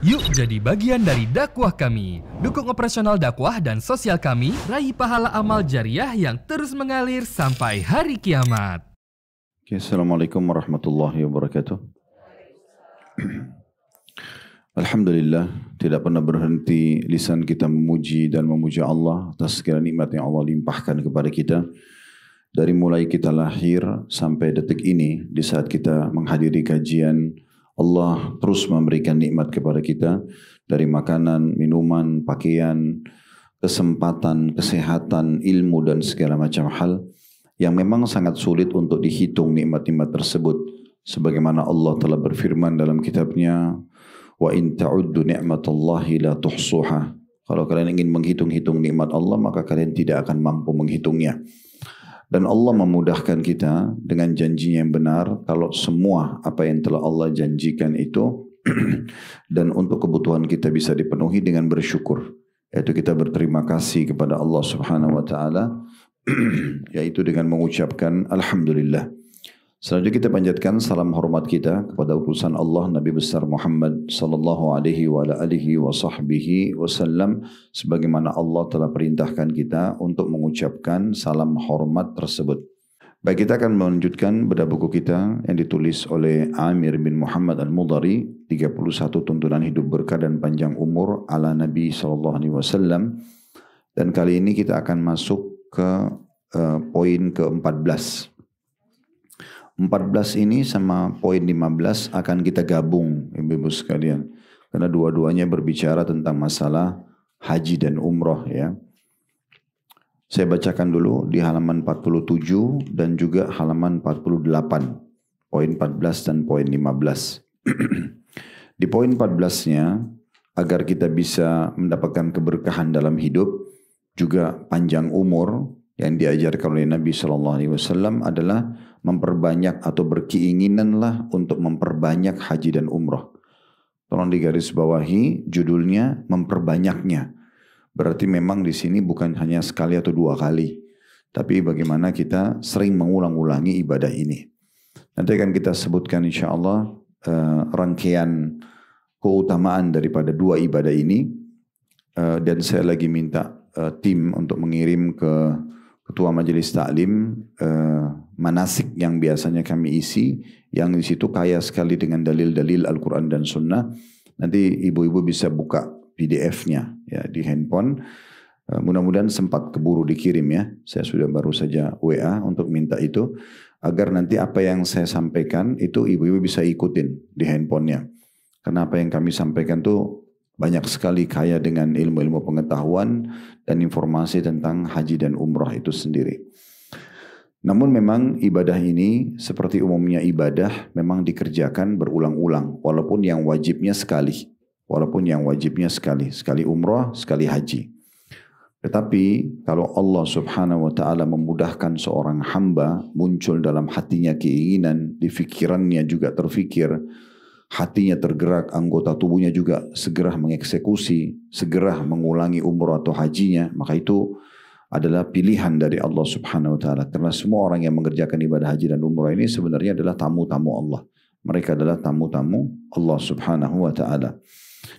Yuk jadi bagian dari dakwah kami. Dukung operasional dakwah dan sosial kami, raih pahala amal jariah yang terus mengalir sampai hari kiamat. Assalamualaikum warahmatullahi wabarakatuh. Alhamdulillah, tidak pernah berhenti lisan kita memuji dan memuja Allah atas segala nikmat yang Allah limpahkan kepada kita. Dari mulai kita lahir sampai detik ini, di saat kita menghadiri kajian, Allah terus memberikan nikmat kepada kita dari makanan, minuman, pakaian, kesempatan, kesehatan, ilmu dan segala macam hal yang memang sangat sulit untuk dihitung nikmat-nikmat tersebut. Sebagaimana Allah telah berfirman dalam kitabnya, wa in ta'uddu ni'matallahi la tuhsuha. Kalau kalian ingin menghitung-hitung nikmat Allah, maka kalian tidak akan mampu menghitungnya. Dan Allah memudahkan kita dengan janjinya yang benar kalau semua apa yang telah Allah janjikan itu dan untuk kebutuhan kita bisa dipenuhi dengan bersyukur. Yaitu kita berterima kasih kepada Allah Subhanahu wa taala yaitu dengan mengucapkan alhamdulillah. Selanjutnya kita panjatkan salam hormat kita kepada utusan Allah Nabi besar Muhammad sallallahu alaihi wa alihi wa sahbihi wasallam, sebagaimana Allah telah perintahkan kita untuk mengucapkan salam hormat tersebut. Baik, kita akan melanjutkan bedah buku kita yang ditulis oleh Amir bin Muhammad Al-Mudhari, 31 tuntunan hidup berkah dan panjang umur ala Nabi sallallahu alaihi wasallam. Dan kali ini kita akan masuk ke poin ke-14. 14 ini sama poin 15 akan kita gabung, ibu-ibu sekalian. Karena dua-duanya berbicara tentang masalah haji dan umroh ya. Saya bacakan dulu di halaman 47 dan juga halaman 48. Poin 14 dan poin 15. Di poin 14-nya, agar kita bisa mendapatkan keberkahan dalam hidup, juga panjang umur, yang diajarkan oleh Nabi SAW adalah memperbanyak atau berkeinginanlah untuk memperbanyak haji dan umroh. Tolong digarisbawahi judulnya memperbanyaknya. Berarti memang di sini bukan hanya sekali atau dua kali, tapi bagaimana kita sering mengulang-ulangi ibadah ini. Nanti akan kita sebutkan insyaAllah rangkaian keutamaan daripada dua ibadah ini. Dan saya lagi minta tim untuk mengirim ke Ketua Majelis Taklim manasik yang biasanya kami isi, yang di situ kaya sekali dengan dalil-dalil Al-Quran dan Sunnah. Nanti ibu-ibu bisa buka PDF-nya ya di handphone. Mudah-mudahan sempat keburu dikirim ya. Saya sudah baru saja WA untuk minta itu, agar nanti apa yang saya sampaikan itu ibu-ibu bisa ikutin di handphonenya. Karena apa yang kami sampaikan tuh banyak sekali kaya dengan ilmu-ilmu pengetahuan dan informasi tentang haji dan umrah itu sendiri. Namun memang ibadah ini seperti umumnya ibadah memang dikerjakan berulang-ulang, walaupun yang wajibnya sekali. Sekali umrah, sekali haji. Tetapi kalau Allah Subhanahu wa taala memudahkan seorang hamba, muncul dalam hatinya keinginan, di fikirannya juga terfikir, hatinya tergerak, anggota tubuhnya juga segera mengeksekusi, segera mengulangi umrah atau hajinya, maka itu adalah pilihan dari Allah Subhanahu wa taala. Karena semua orang yang mengerjakan ibadah haji dan umrah ini sebenarnya adalah tamu-tamu Allah. Mereka adalah tamu-tamu Allah Subhanahu wa taala.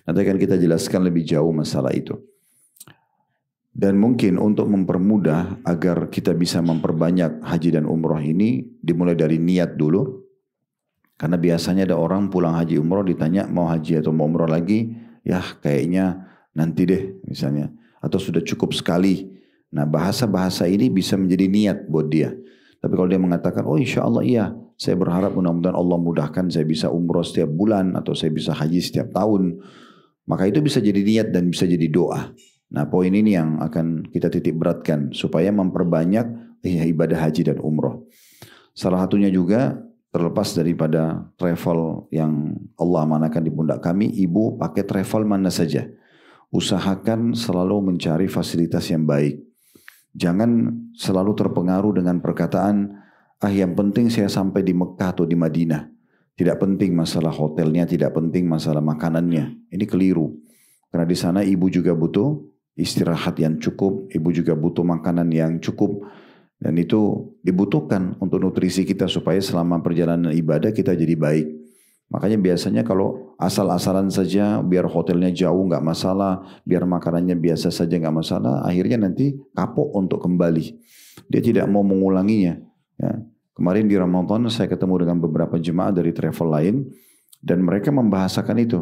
Nanti akan kita jelaskan lebih jauh masalah itu. Dan mungkin untuk mempermudah agar kita bisa memperbanyak haji dan umrah ini, dimulai dari niat dulu. Karena biasanya ada orang pulang haji umroh ditanya mau haji atau mau umroh lagi, ya kayaknya nanti deh misalnya, atau sudah cukup sekali. Nah bahasa-bahasa ini bisa menjadi niat buat dia. Tapi kalau dia mengatakan, oh insya Allah iya, saya berharap mudah-mudahan Allah mudahkan saya bisa umroh setiap bulan atau saya bisa haji setiap tahun, maka itu bisa jadi niat dan bisa jadi doa. Nah poin ini yang akan kita titik beratkan supaya memperbanyak ibadah haji dan umroh. Salah satunya juga, terlepas daripada travel yang Allah amanahkan di pundak kami, ibu pakai travel mana saja. Usahakan selalu mencari fasilitas yang baik. Jangan selalu terpengaruh dengan perkataan, yang penting saya sampai di Mekah atau di Madinah. Tidak penting masalah hotelnya, tidak penting masalah makanannya. Ini keliru. Karena di sana ibu juga butuh istirahat yang cukup, ibu juga butuh makanan yang cukup. Dan itu dibutuhkan untuk nutrisi kita supaya selama perjalanan ibadah kita jadi baik. Makanya biasanya kalau asal-asalan saja, biar hotelnya jauh nggak masalah, biar makanannya biasa saja nggak masalah, akhirnya nanti kapok untuk kembali. Dia tidak mau mengulanginya. Ya. Kemarin di Ramadan saya ketemu dengan beberapa jemaah dari travel lain, dan mereka membahasakan itu.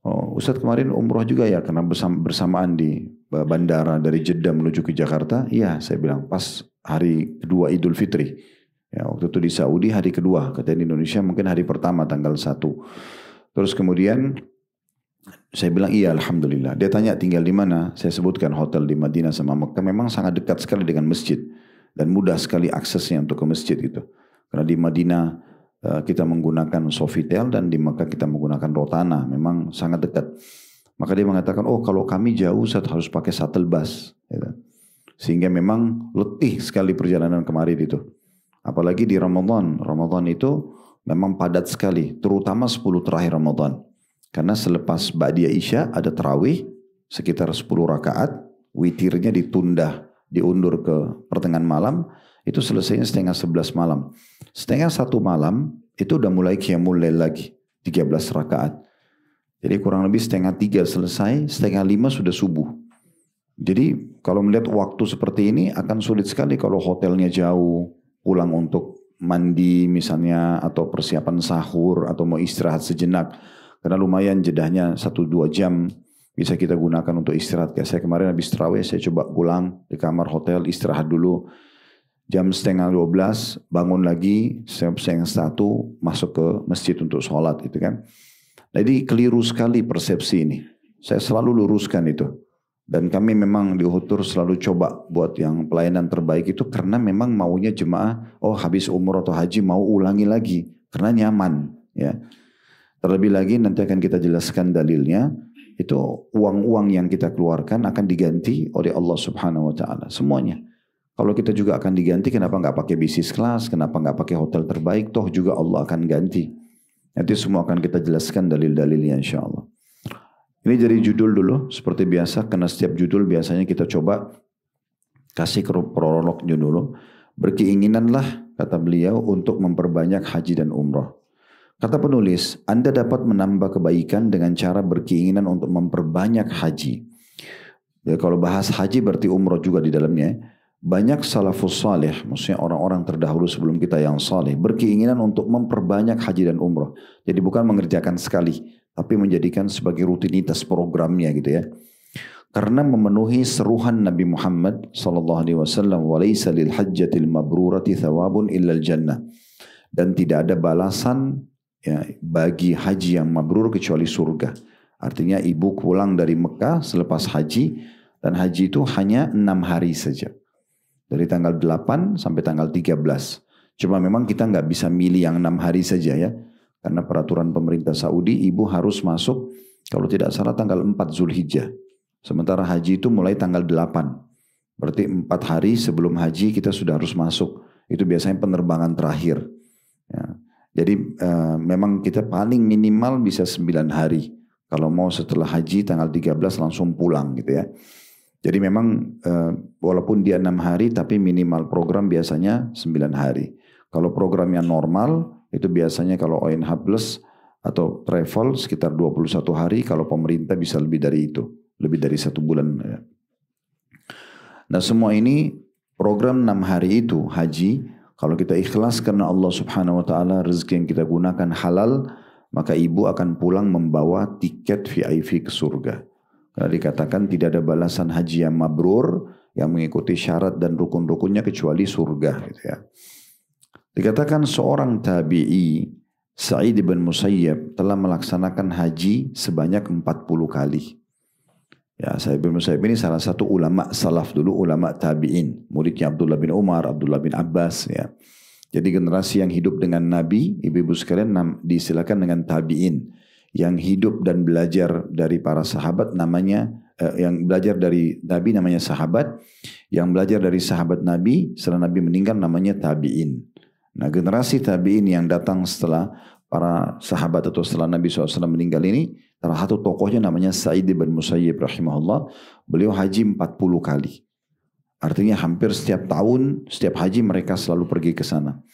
Oh, Ustadz kemarin umroh juga ya, karena bersamaan di bandara dari Jeddah menuju ke Jakarta. Iya, saya bilang pas hari kedua Idul Fitri. Ya, waktu itu di Saudi hari kedua, katanya di Indonesia mungkin hari pertama tanggal 1. Terus kemudian saya bilang iya Alhamdulillah. Dia tanya tinggal di mana, saya sebutkan hotel di Madinah sama Mekah memang sangat dekat sekali dengan masjid. Dan mudah sekali aksesnya untuk ke masjid itu. Karena di Madinah kita menggunakan Sofitel dan di Mekah kita menggunakan Rotana, memang sangat dekat. Maka dia mengatakan, oh kalau kami jauh saya harus pakai shuttle bus. Gitu. Sehingga memang letih sekali perjalanan kemarin itu. Apalagi di Ramadan. Ramadan itu memang padat sekali. Terutama 10 terakhir Ramadan. Karena selepas Ba'diyah Isya ada tarawih sekitar 10 rakaat. Witirnya ditunda, diundur ke pertengahan malam. Itu selesainya setengah 11 malam. Setengah 1 malam itu udah mulai qiyamul lail lagi. 13 rakaat. Jadi kurang lebih setengah 3 selesai. Setengah 5 sudah subuh. Jadi kalau melihat waktu seperti ini akan sulit sekali kalau hotelnya jauh. Pulang untuk mandi misalnya atau persiapan sahur atau mau istirahat sejenak. Karena lumayan jedahnya 1-2 jam bisa kita gunakan untuk istirahat. Kayak saya kemarin habis tarawih saya coba pulang di kamar hotel istirahat dulu. Jam setengah 12 bangun lagi, setengah 1 masuk ke masjid untuk sholat gitu kan. Jadi keliru sekali persepsi ini. Saya selalu luruskan itu. Dan kami memang di Uhud Tour selalu coba buat yang pelayanan terbaik itu karena memang maunya jemaah, oh habis umroh atau haji mau ulangi lagi. Karena nyaman. Ya. Terlebih lagi nanti akan kita jelaskan dalilnya. Itu uang-uang yang kita keluarkan akan diganti oleh Allah Subhanahu Wa Taala. Semuanya. Kalau kita juga akan diganti, kenapa nggak pakai bisnis kelas? Kenapa nggak pakai hotel terbaik? Toh juga Allah akan ganti. Nanti semua akan kita jelaskan dalil-dalilnya insya Allah. Ini dari judul dulu, seperti biasa, karena setiap judul biasanya kita coba kasih prolognya dulu. Berkeinginanlah, kata beliau, untuk memperbanyak haji dan umroh. Kata penulis, Anda dapat menambah kebaikan dengan cara berkeinginan untuk memperbanyak haji. Ya, kalau bahas haji berarti umroh juga di dalamnya. Banyak salafus salih, maksudnya orang-orang terdahulu sebelum kita yang salih, berkeinginan untuk memperbanyak haji dan umroh. Jadi bukan mengerjakan sekali, tapi menjadikan sebagai rutinitas programnya gitu ya. Karena memenuhi seruhan Nabi Muhammad SAW, walaysa lil hajjatil mabrurati thawabun illal jannah. Dan tidak ada balasan ya, bagi haji yang mabrur kecuali surga. Artinya ibu pulang dari Mekah selepas haji, dan haji itu hanya 6 hari saja. Dari tanggal 8 sampai tanggal 13. Cuma memang kita nggak bisa milih yang 6 hari saja ya. Karena peraturan pemerintah Saudi, ibu harus masuk kalau tidak salah tanggal 4 Zulhijjah. Sementara haji itu mulai tanggal 8. Berarti 4 hari sebelum haji kita sudah harus masuk. Itu biasanya penerbangan terakhir. Ya. Jadi memang kita paling minimal bisa 9 hari. Kalau mau setelah haji tanggal 13 langsung pulang gitu ya. Jadi memang walaupun dia 6 hari tapi minimal program biasanya 9 hari. Kalau programnya normal itu biasanya kalau ONH Plus atau travel sekitar 21 hari. Kalau pemerintah bisa lebih dari itu. Lebih dari 1 bulan. Nah semua ini program 6 hari itu haji. Kalau kita ikhlas karena Allah Subhanahu Wa Taala rezeki yang kita gunakan halal. Maka ibu akan pulang membawa tiket VIP ke surga. Karena dikatakan tidak ada balasan haji yang mabrur yang mengikuti syarat dan rukun-rukunnya kecuali surga. Gitu ya. Dikatakan seorang tabi'i Sa'id bin Musayyab telah melaksanakan haji sebanyak 40 kali. Ya, Sa'id bin Musayyab ini salah satu ulama salaf dulu, ulama tabi'in. Muridnya Abdullah bin Umar, Abdullah bin Abbas. Ya. Jadi generasi yang hidup dengan Nabi, ibu-ibu sekalian disilakan dengan tabi'in. Yang hidup dan belajar dari para sahabat namanya, yang belajar dari Nabi namanya sahabat, yang belajar dari sahabat Nabi setelah Nabi meninggal namanya tabi'in. Nah generasi tabi'in yang datang setelah para sahabat atau setelah Nabi SAW meninggal ini, salah satu tokohnya namanya Sa'id bin Musayyib rahimahullah, beliau haji 40 kali. Artinya hampir setiap tahun, setiap haji mereka selalu pergi ke sana.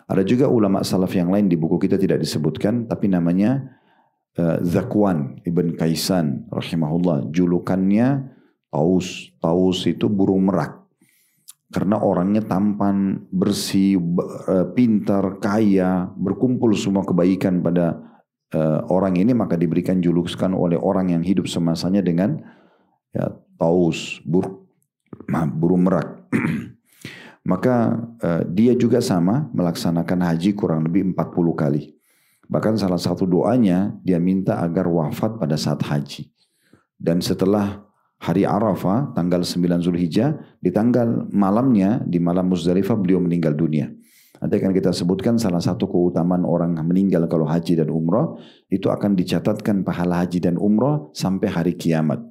Ada juga ulama salaf yang lain di buku kita tidak disebutkan, tapi namanya Zakwan ibn Kaisan rahimahullah. Julukannya Taus. Taus itu burung merak. Karena orangnya tampan, bersih, pintar, kaya, berkumpul semua kebaikan pada orang ini, maka diberikan julukan oleh orang yang hidup semasanya dengan ya, Taus, burung merak. Maka dia juga sama melaksanakan haji kurang lebih 40 kali. Bahkan salah satu doanya dia minta agar wafat pada saat haji. Dan setelah hari Arafah tanggal 9 Zulhijjah, di tanggal malamnya, di malam Muzdalifah beliau meninggal dunia. Nanti akan kita sebutkan salah satu keutamaan orang meninggal kalau haji dan umrah, itu akan dicatatkan pahala haji dan umrah sampai hari kiamat.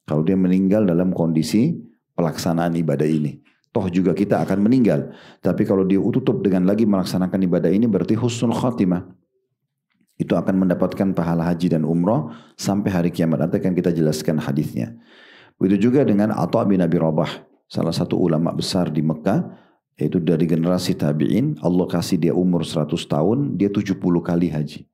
Kalau dia meninggal dalam kondisi pelaksanaan ibadah ini. Toh juga kita akan meninggal. Tapi kalau dia tutup dengan lagi melaksanakan ibadah ini berarti husnul khatimah. Itu akan mendapatkan pahala haji dan umrah sampai hari kiamat. Nanti akan kita jelaskan hadisnya. Begitu juga dengan Atha bin Abi Rabah. Salah satu ulama besar di Mekah. Yaitu dari generasi tabi'in. Allah kasih dia umur 100 tahun. Dia 70 kali haji.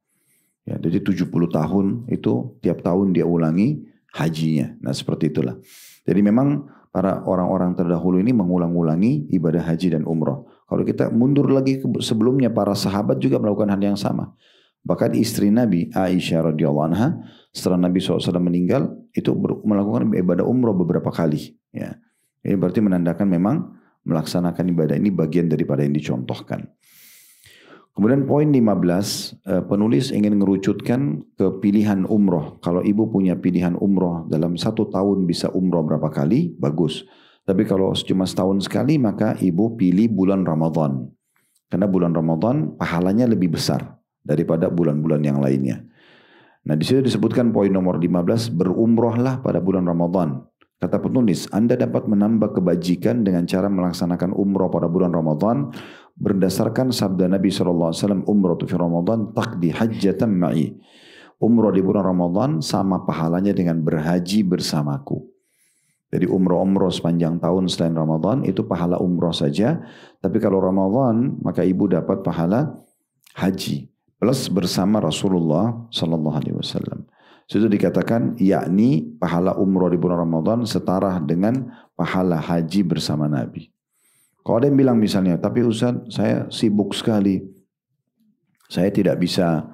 Ya, jadi 70 tahun itu tiap tahun dia ulangi hajinya. Nah seperti itulah. Jadi memang para orang-orang terdahulu ini mengulang-ulangi ibadah haji dan umrah. Kalau kita mundur lagi sebelumnya, para sahabat juga melakukan hal yang sama. Bahkan istri Nabi Aisyah radhiyallahu anha setelah Nabi SAW meninggal itu melakukan ibadah umrah beberapa kali. Ya. Ini berarti menandakan memang melaksanakan ibadah ini bagian daripada yang dicontohkan. Kemudian poin 15, penulis ingin mengerucutkan ke pilihan umroh. Kalau ibu punya pilihan umroh dalam 1 tahun bisa umroh berapa kali, bagus. Tapi kalau cuma setahun sekali, maka ibu pilih bulan Ramadan. Karena bulan Ramadan pahalanya lebih besar daripada bulan-bulan yang lainnya. Nah di situ disebutkan poin nomor 15, berumrohlah pada bulan Ramadan. Kata penulis, Anda dapat menambah kebajikan dengan cara melaksanakan umroh pada bulan Ramadan berdasarkan sabda Nabi SAW, umratu fi Ramadan taqdi hajjatan ma'i. Umroh di bulan Ramadan sama pahalanya dengan berhaji bersamaku. Jadi umroh-umroh sepanjang tahun selain Ramadan itu pahala umroh saja. Tapi kalau Ramadan maka ibu dapat pahala haji plus bersama Rasulullah SAW. Itu dikatakan yakni pahala umroh di bulan Ramadan setara dengan pahala haji bersama Nabi. Kalau ada yang bilang misalnya, tapi Ustaz saya sibuk sekali, saya tidak bisa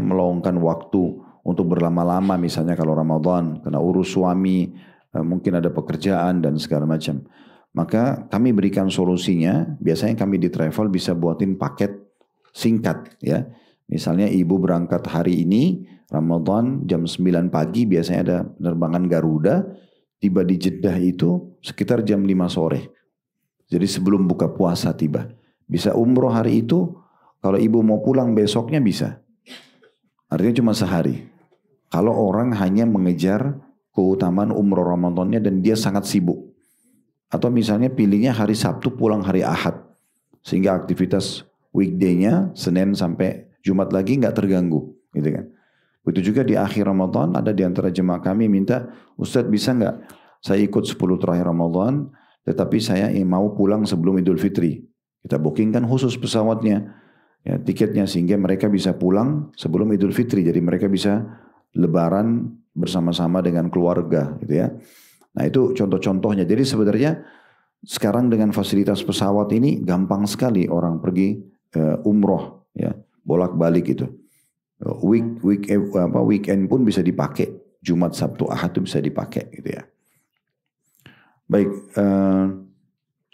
meluangkan waktu untuk berlama-lama misalnya kalau Ramadan, karena urus suami, mungkin ada pekerjaan dan segala macam. Maka kami berikan solusinya, biasanya kami di travel bisa buatin paket singkat ya. Misalnya ibu berangkat hari ini, Ramadan jam 9 pagi biasanya ada penerbangan Garuda, tiba di Jeddah itu sekitar jam 5 sore. Jadi sebelum buka puasa tiba. Bisa umroh hari itu, kalau ibu mau pulang besoknya bisa. Artinya cuma sehari. Kalau orang hanya mengejar keutamaan umroh Ramadannya dan dia sangat sibuk. Atau misalnya pilihnya hari Sabtu pulang hari Ahad. Sehingga aktivitas weekday-nya Senin sampai Jumat lagi nggak terganggu, gitu kan? Begitu juga di akhir Ramadan ada di antara jemaah kami minta, Ustadz bisa nggak saya ikut 10 terakhir Ramadan, tetapi saya mau pulang sebelum Idul Fitri. Kita bookingkan khusus pesawatnya, ya, tiketnya sehingga mereka bisa pulang sebelum Idul Fitri, jadi mereka bisa Lebaran bersama-sama dengan keluarga, gitu ya. Nah itu contoh-contohnya. Jadi sebenarnya sekarang dengan fasilitas pesawat ini gampang sekali orang pergi umroh, ya. Bolak-balik itu. Weekend pun bisa dipakai. Jumat, Sabtu, Ahad itu bisa dipakai gitu ya. Baik,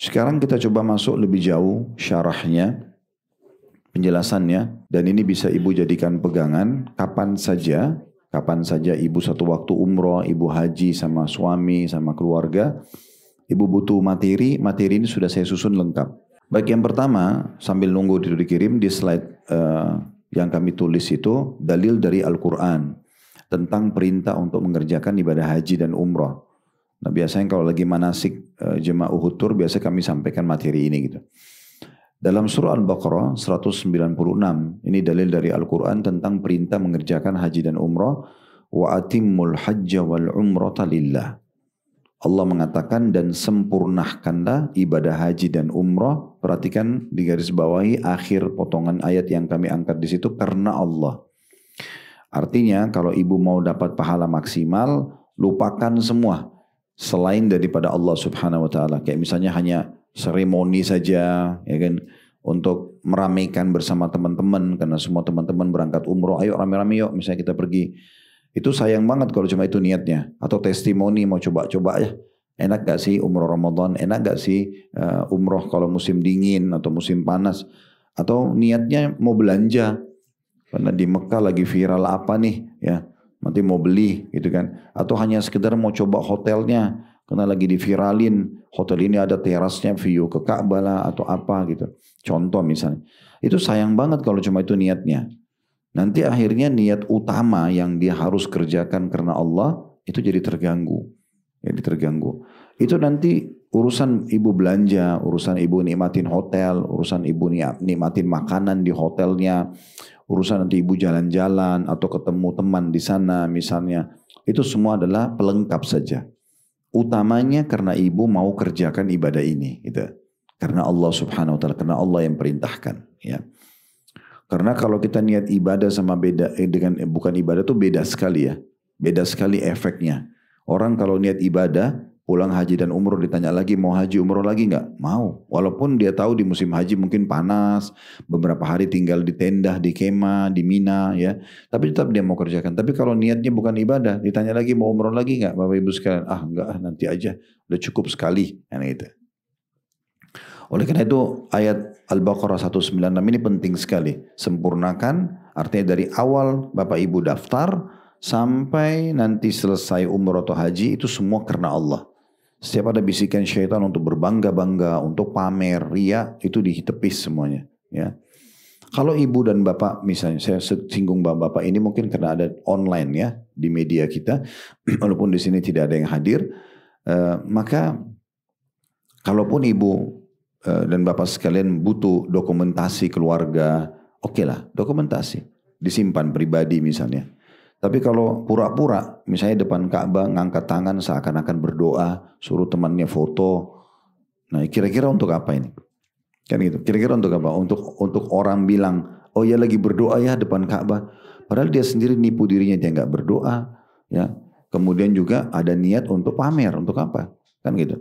sekarang kita coba masuk lebih jauh syarahnya, penjelasannya, dan ini bisa ibu jadikan pegangan kapan saja ibu satu waktu umroh, ibu haji sama suami, sama keluarga, ibu butuh materi ini sudah saya susun lengkap. Baik, yang pertama, sambil nunggu itu dikirim di slide yang kami tulis itu, dalil dari Al-Quran tentang perintah untuk mengerjakan ibadah haji dan umrah. Nah biasanya kalau lagi manasik jemaah Uhud Tur, biasa kami sampaikan materi ini gitu. Dalam surah Al-Baqarah 196, ini dalil dari Al-Quran tentang perintah mengerjakan haji dan umrah. Wa atimmul hajja wal umrata lillah. Allah mengatakan dan sempurnakanlah ibadah haji dan umrah. Perhatikan di garis bawahi akhir potongan ayat yang kami angkat di situ, karena Allah. Artinya kalau ibu mau dapat pahala maksimal, lupakan semua selain daripada Allah Subhanahu wa taala. Kayak misalnya hanya seremoni saja, ya kan, untuk meramaikan bersama teman-teman karena semua teman-teman berangkat umroh, ayo rame-rame yuk misalnya kita pergi. Itu sayang banget kalau cuma itu niatnya. Atau testimoni mau coba-coba ya. Enak gak sih umroh Ramadan? Enak gak sih umroh kalau musim dingin atau musim panas? Atau niatnya mau belanja. Karena di Mekah lagi viral apa nih ya. Nanti mau beli gitu kan. Atau hanya sekedar mau coba hotelnya. Karena lagi diviralin. Hotel ini ada terasnya view ke Ka'bah lah atau apa gitu. Contoh misalnya. Itu sayang banget kalau cuma itu niatnya. Nanti akhirnya niat utama yang dia harus kerjakan karena Allah itu jadi terganggu. Itu nanti urusan ibu belanja, urusan ibu nikmatin hotel, urusan ibu nikmatin makanan di hotelnya, urusan nanti ibu jalan-jalan atau ketemu teman di sana misalnya. Itu semua adalah pelengkap saja. Utamanya karena ibu mau kerjakan ibadah ini. Gitu. Karena Allah Subhanahu wa ta'ala, karena Allah yang perintahkan. Ya. Karena kalau kita niat ibadah sama beda dengan bukan ibadah itu beda sekali ya. Beda sekali efeknya. Orang kalau niat ibadah, pulang haji dan umroh ditanya lagi mau haji umroh lagi nggak? Mau. Walaupun dia tahu di musim haji mungkin panas, beberapa hari tinggal di tenda, di kemah, di Mina ya. Tapi tetap dia mau kerjakan. Tapi kalau niatnya bukan ibadah, ditanya lagi mau umroh lagi nggak? Bapak Ibu sekalian, enggak nanti aja. Udah cukup sekali. Gitu. Oleh karena itu ayat Al-Baqarah 196 ini penting sekali. Sempurnakan artinya dari awal Bapak Ibu daftar sampai nanti selesai umrah atau haji itu semua karena Allah. Setiap ada bisikan syaitan untuk berbangga-bangga, untuk pamer, ria, itu ditepis semuanya. Ya. Kalau ibu dan bapak misalnya, saya singgung bapak ini mungkin karena ada online ya di media kita, walaupun di sini tidak ada yang hadir, maka kalaupun ibu dan bapak sekalian butuh dokumentasi keluarga, oke lah dokumentasi, disimpan pribadi misalnya. Tapi kalau pura-pura, misalnya depan Ka'bah ngangkat tangan seakan-akan berdoa, suruh temannya foto, nah kira-kira untuk apa ini? Kan gitu. Kira-kira untuk apa? Untuk orang bilang, oh ya lagi berdoa ya depan Ka'bah. Padahal dia sendiri nipu dirinya, dia nggak berdoa, ya. Kemudian juga ada niat untuk pamer, untuk apa? Kan gitu.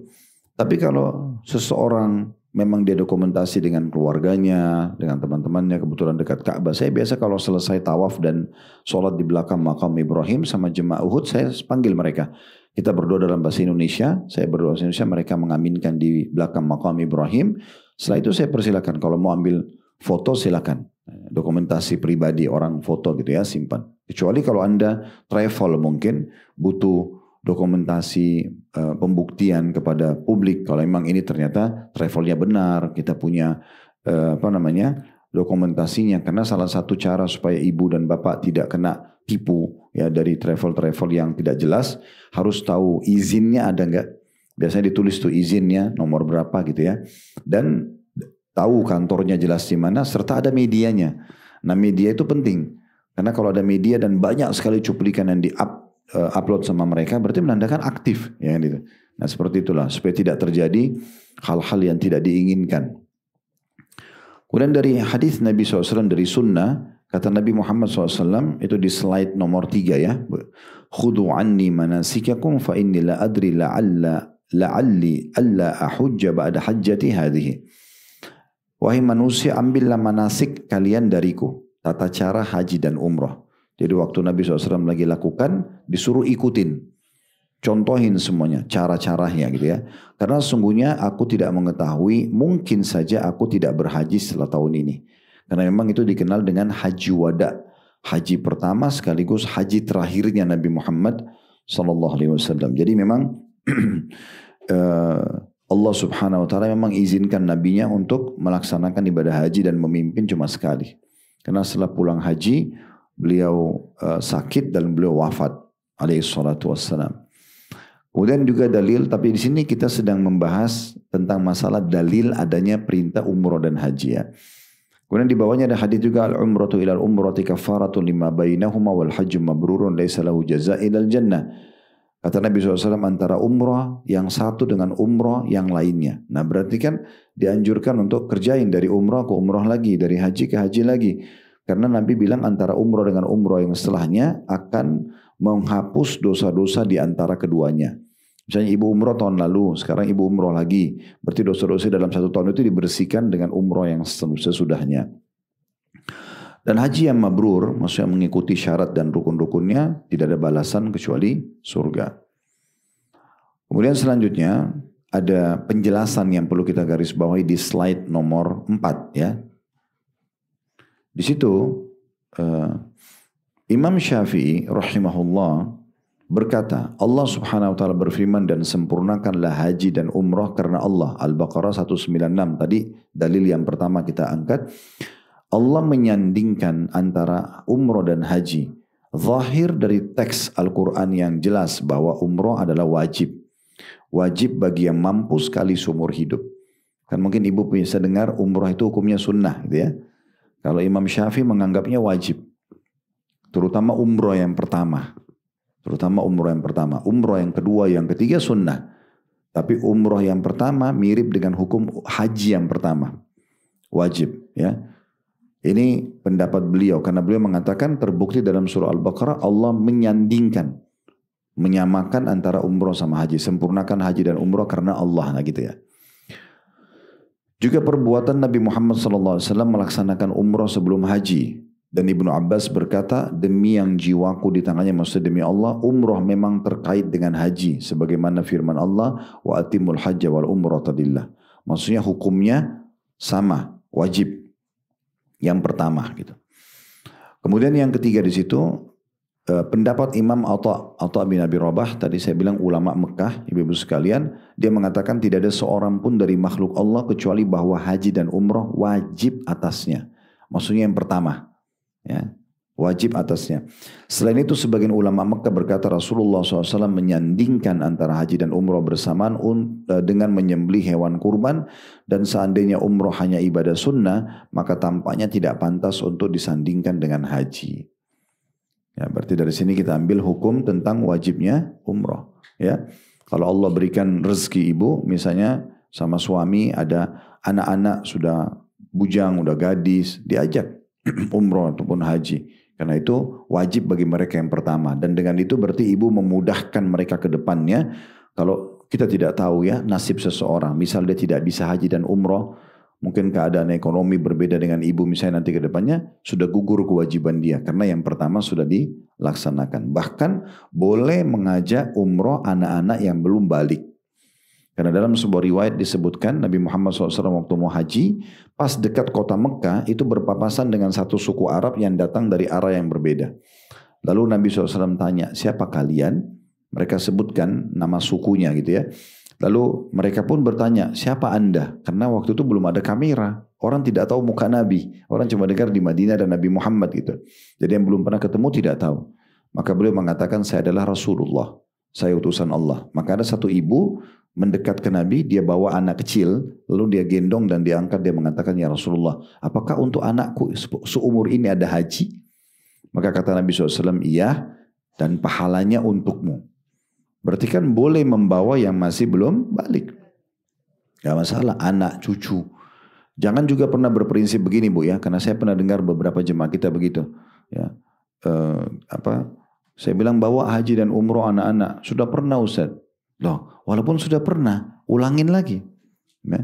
Tapi kalau seseorang memang dia dokumentasi dengan keluarganya, dengan teman-temannya, kebetulan dekat Ka'bah. Saya biasa kalau selesai tawaf dan sholat di belakang makam Ibrahim sama jemaah Uhud, saya panggil mereka. Kita berdoa dalam bahasa Indonesia, saya berdoa bahasa Indonesia, mereka mengaminkan di belakang makam Ibrahim. Setelah itu saya persilakan, kalau mau ambil foto silakan. Dokumentasi pribadi orang foto gitu ya, simpan. Kecuali kalau Anda travel mungkin butuh dokumentasi pembuktian kepada publik kalau memang ini ternyata travelnya benar, kita punya dokumentasinya. Karena salah satu cara supaya ibu dan bapak tidak kena tipu ya dari travel yang tidak jelas, harus tahu izinnya ada nggak. Biasanya ditulis tuh izinnya nomor berapa gitu ya, dan tahu kantornya jelas di mana serta ada medianya. Nah media itu penting karena kalau ada media dan banyak sekali cuplikan yang upload sama mereka berarti menandakan aktif ya gitu. Nah seperti itulah supaya tidak terjadi hal-hal yang tidak diinginkan. Kemudian dari hadis Nabi SAW dari sunnah, kata Nabi Muhammad SAW itu di slide nomor 3 ya. Khudu anni manasikakum fa inni la adri la'alli alla ahujja ba'da hajjati hadhihi. Wahai manusia, ambillah manasik kalian dariku, tata cara haji dan umrah. Jadi waktu Nabi SAW lagi lakukan, disuruh ikutin. Contohin semuanya, cara-caranya gitu ya. Karena sesungguhnya aku tidak mengetahui, mungkin saja aku tidak berhaji setelah tahun ini. Karena memang itu dikenal dengan haji wada. Haji pertama sekaligus haji terakhirnya Nabi Muhammad SAW. Jadi memang Allah Subhanahu wa ta'ala memang izinkan nabinya untuk melaksanakan ibadah haji dan memimpin cuma sekali. Karena setelah pulang haji, beliau sakit dan beliau wafat alaihi salatu wassalam. Kemudian juga dalil, tapi di sini kita sedang membahas tentang masalah dalil adanya perintah umrah dan haji ya. Kemudian di bawahnya ada hadis juga al-umratu ilal umrati kafaratun lima bainahuma wal hajju mabrurun laisa lahu jazaa ilal jannah. Kata Nabi SAW antara umrah yang satu dengan umrah yang lainnya. Nah berarti kan dianjurkan untuk kerjain dari umrah ke umrah lagi, dari haji ke haji lagi. Karena Nabi bilang antara umrah dengan umrah yang setelahnya akan menghapus dosa-dosa di antara keduanya. Misalnya ibu umrah tahun lalu, sekarang ibu umrah lagi. Berarti dosa-dosa dalam satu tahun itu dibersihkan dengan umrah yang sesudahnya. Dan haji yang mabrur, maksudnya mengikuti syarat dan rukun-rukunnya, tidak ada balasan kecuali surga. Kemudian selanjutnya, ada penjelasan yang perlu kita garis bawahi di slide nomor 4 ya. Di situ, Imam Syafi'i rahimahullah berkata, Allah subhanahu wa ta'ala berfirman dan sempurnakanlah haji dan umrah karena Allah. Al-Baqarah 196 tadi, dalil yang pertama kita angkat. Allah menyandingkan antara umrah dan haji. Zahir dari teks Al-Quran yang jelas bahwa umrah adalah wajib. Wajib bagi yang mampu sekali seumur hidup. Kan mungkin ibu bisa dengar umrah itu hukumnya sunnah gitu ya. Kalau Imam Syafi'i menganggapnya wajib. Terutama umrah yang pertama. Umrah yang kedua, yang ketiga sunnah. Tapi umrah yang pertama mirip dengan hukum haji yang pertama. Wajib ya. Ini pendapat beliau karena beliau mengatakan terbukti dalam surah Al-Baqarah Allah menyandingkan, menyamakan antara umrah sama haji, sempurnakan haji dan umrah karena Allah, nah gitu ya. Juga perbuatan Nabi Muhammad SAW melaksanakan umrah sebelum haji. Dan Ibnu Abbas berkata, demi yang jiwaku di tangannya, maksudnya demi Allah, umrah memang terkait dengan haji. Sebagaimana firman Allah, wa atimul hajja wal umrah tadillah. Maksudnya hukumnya sama, wajib. Yang pertama gitu. Kemudian yang ketiga di situ pendapat Imam Atha bin Abi Rabah, tadi saya bilang ulama Mekah, ibu-ibu sekalian, dia mengatakan tidak ada seorang pun dari makhluk Allah kecuali bahwa haji dan umrah wajib atasnya. Maksudnya yang pertama, ya, wajib atasnya. Selain itu sebagian ulama Mekah berkata Rasulullah SAW menyandingkan antara haji dan umrah bersamaan dengan menyembelih hewan kurban, dan seandainya umrah hanya ibadah sunnah maka tampaknya tidak pantas untuk disandingkan dengan haji. Ya, berarti dari sini kita ambil hukum tentang wajibnya umrah. Ya, kalau Allah berikan rezeki ibu, misalnya sama suami ada anak-anak sudah bujang, udah gadis, diajak umrah ataupun haji. Karena itu wajib bagi mereka yang pertama. Dan dengan itu berarti ibu memudahkan mereka ke depannya. Kalau kita tidak tahu ya nasib seseorang. Misal dia tidak bisa haji dan umrah. Mungkin keadaan ekonomi berbeda dengan ibu misalnya nanti ke depannya. Sudah gugur kewajiban dia. Karena yang pertama sudah dilaksanakan. Bahkan boleh mengajak umrah anak-anak yang belum balik. Karena dalam sebuah riwayat disebutkan Nabi Muhammad SAW waktu mau haji, pas dekat kota Mekah itu berpapasan dengan satu suku Arab yang datang dari arah yang berbeda. Lalu Nabi SAW tanya, siapa kalian? Mereka sebutkan nama sukunya gitu ya. Lalu mereka pun bertanya, siapa anda? Karena waktu itu belum ada kamera. Orang tidak tahu muka Nabi. Orang cuma dengar di Madinah dan Nabi Muhammad gitu. Jadi yang belum pernah ketemu tidak tahu. Maka beliau mengatakan, saya adalah Rasulullah. Saya utusan Allah. Maka ada satu ibu mendekat ke Nabi, dia bawa anak kecil, lalu dia gendong dan diangkat, dia mengatakan, ya Rasulullah, apakah untuk anakku seumur ini ada haji? Maka kata Nabi SAW, iya, dan pahalanya untukmu. Berarti kan boleh membawa yang masih belum balik. Gak masalah, anak, cucu. Jangan juga pernah berprinsip begini Bu ya, karena saya pernah dengar beberapa jemaah kita begitu. Ya, saya bilang bawa haji dan umroh anak-anak, sudah pernah Ustaz. Loh, walaupun sudah pernah, ulangin lagi. Ya.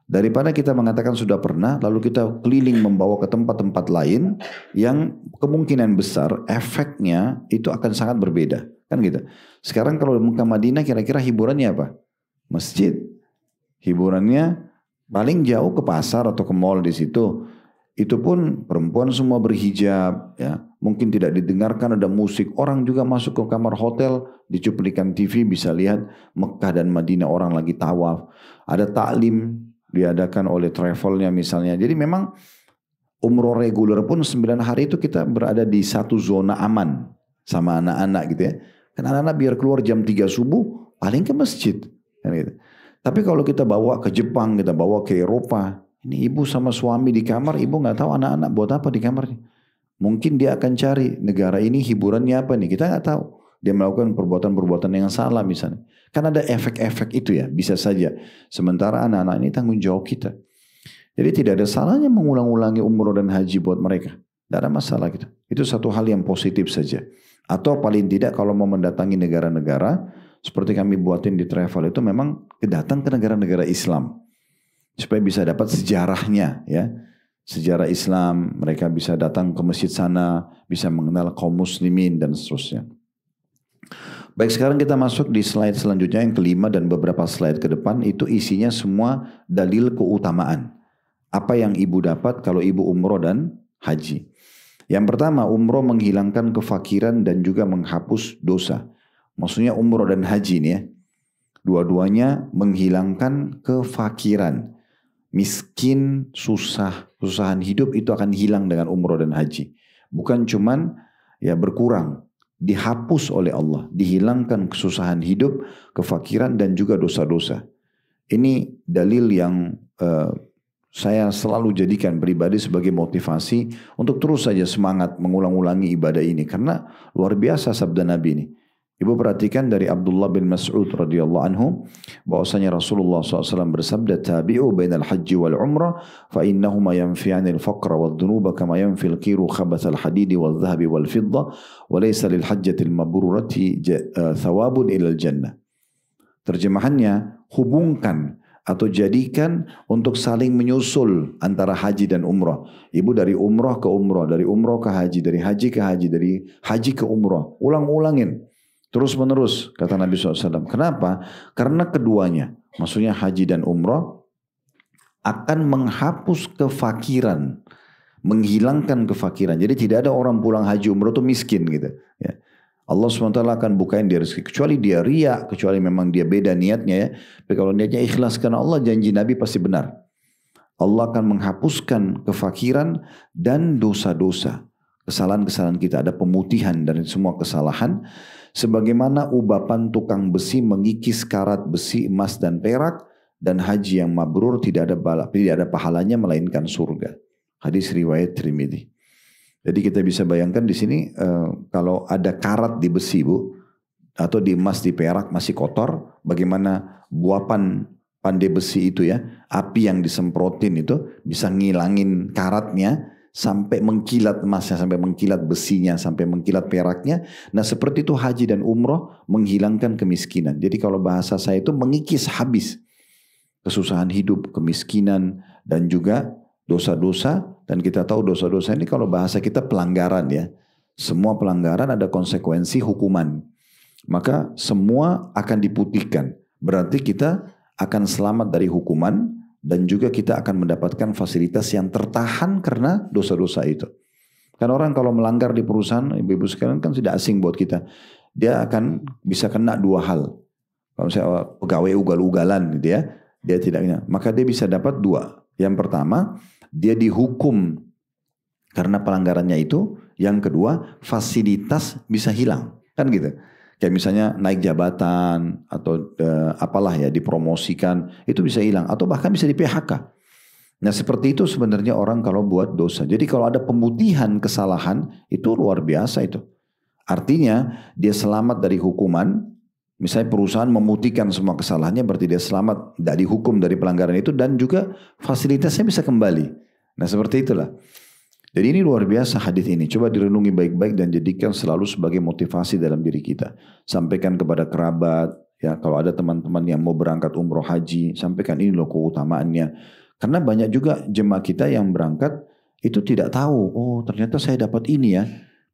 Daripada kita mengatakan sudah pernah, lalu kita keliling membawa ke tempat-tempat lain yang kemungkinan besar efeknya itu akan sangat berbeda. Kan gitu. Sekarang kalau di Mekah Madinah kira-kira hiburannya apa? Masjid. Hiburannya paling jauh ke pasar atau ke mall di situ. Itu pun perempuan semua berhijab, ya. Mungkin tidak didengarkan ada musik. Orang juga masuk ke kamar hotel, di cuplikan TV bisa lihat Mekah dan Madinah orang lagi tawaf. Ada taklim diadakan oleh travelnya misalnya. Jadi memang umroh reguler pun 9 hari itu kita berada di satu zona aman sama anak-anak gitu ya. Kan anak-anak biar keluar jam 3 subuh paling ke masjid. Kan gitu. Tapi kalau kita bawa ke Jepang, kita bawa ke Eropa, ini ibu sama suami di kamar, ibu nggak tahu anak-anak buat apa di kamarnya. Mungkin dia akan cari negara ini hiburannya apa nih, kita nggak tahu. dia melakukan perbuatan-perbuatan yang salah misalnya. Kan ada efek-efek itu ya, bisa saja. Sementara anak-anak ini tanggung jawab kita. Jadi tidak ada salahnya mengulang-ulangi umroh dan haji buat mereka. Tidak ada masalah gitu. Itu satu hal yang positif saja. Atau paling tidak kalau mau mendatangi negara-negara, seperti kami buatin di travel itu memang datang ke negara-negara Islam. Supaya bisa dapat sejarahnya ya. Sejarah Islam, mereka bisa datang ke masjid sana, bisa mengenal kaum muslimin dan seterusnya. Baik, sekarang kita masuk di slide selanjutnya yang kelima dan beberapa slide ke depan. Itu isinya semua dalil keutamaan. Apa yang ibu dapat kalau ibu umroh dan haji. Yang pertama, umroh menghilangkan kefakiran dan juga menghapus dosa. Maksudnya umroh dan haji ini ya. Dua-duanya menghilangkan kefakiran. Miskin, susah, kesusahan hidup itu akan hilang dengan umroh dan haji. Bukan cuman ya berkurang. Dihapus oleh Allah. Dihilangkan kesusahan hidup, kefakiran dan juga dosa-dosa. Ini dalil yang saya selalu jadikan pribadi sebagai motivasi untuk terus saja semangat mengulang-ulangi ibadah ini. Karena luar biasa sabda Nabi ini. Ibu perhatikan dari Abdullah bin Mas'ud radhiyallahu anhu bahwasanya Rasulullah SAW bersabda, tabi'u bainal haji wal umrah fa innahuma yanfi'anil faqra wad dhunuba kama yanfil qiru khabathal hadidi wal dhahabi wal fidda wa laysa lil hajjatil mabrurati thawabun ilal jannah. Terjemahannya, hubungkan atau jadikan untuk saling menyusul antara haji dan umrah. Ibu dari umrah ke umrah, dari umrah ke haji, dari haji ke haji, dari haji ke umrah. Ulang-ulangin. Terus menerus, kata Nabi SAW. Kenapa? Karena keduanya, maksudnya haji dan umrah, akan menghapus kefakiran. Menghilangkan kefakiran. Jadi tidak ada orang pulang haji umrah itu miskin gitu. Ya. Allah SWT akan bukain dia rezeki. Kecuali dia riya, kecuali memang dia beda niatnya ya. Tapi kalau niatnya ikhlas karena Allah, janji Nabi pasti benar. Allah akan menghapuskan kefakiran dan dosa-dosa. Kesalahan-kesalahan kita, ada pemutihan dari semua kesalahan. Sebagaimana ubapan tukang besi mengikis karat besi, emas dan perak. Dan haji yang mabrur tidak ada pahalanya melainkan surga. Hadis riwayat Tirmidzi. Jadi kita bisa bayangkan di sini kalau ada karat di besi bu, atau di emas di perak masih kotor, bagaimana buapan pandai besi itu ya, api yang disemprotin itu bisa ngilangin karatnya sampai mengkilat emasnya, sampai mengkilat besinya, sampai mengkilat peraknya. Nah seperti itu haji dan umroh menghilangkan kemiskinan. Jadi kalau bahasa saya itu mengikis habis kesusahan hidup, kemiskinan dan juga dosa-dosa. Dan kita tahu dosa-dosa ini kalau bahasa kita pelanggaran ya. Semua pelanggaran ada konsekuensi hukuman. Maka semua akan diputihkan. Berarti kita akan selamat dari hukuman. Dan juga kita akan mendapatkan fasilitas yang tertahan karena dosa-dosa itu. Karena orang kalau melanggar di perusahaan, ibu-ibu sekalian kan tidak asing buat kita. Dia akan bisa kena dua hal. Kalau misalnya pegawai ugal-ugalan gitu ya. Dia tidak, maka dia bisa dapat dua. Yang pertama, dia dihukum karena pelanggarannya itu. Yang kedua, fasilitas bisa hilang. Kan gitu. Kayak misalnya naik jabatan atau apalah ya dipromosikan. Itu bisa hilang. Atau bahkan bisa di PHK. Nah seperti itu sebenarnya orang kalau buat dosa. Jadi kalau ada pemutihan kesalahan itu luar biasa itu. Artinya dia selamat dari hukuman. Misalnya perusahaan memutihkan semua kesalahannya berarti dia selamat dari hukum dari pelanggaran itu. Dan juga fasilitasnya bisa kembali. Nah seperti itulah. Jadi ini luar biasa hadis ini. Coba direnungi baik-baik dan jadikan selalu sebagai motivasi dalam diri kita. Sampaikan kepada kerabat. Ya, kalau ada teman-teman yang mau berangkat umroh haji. Sampaikan ini loh keutamaannya. Karena banyak juga jemaah kita yang berangkat. Itu tidak tahu. Oh ternyata saya dapat ini ya.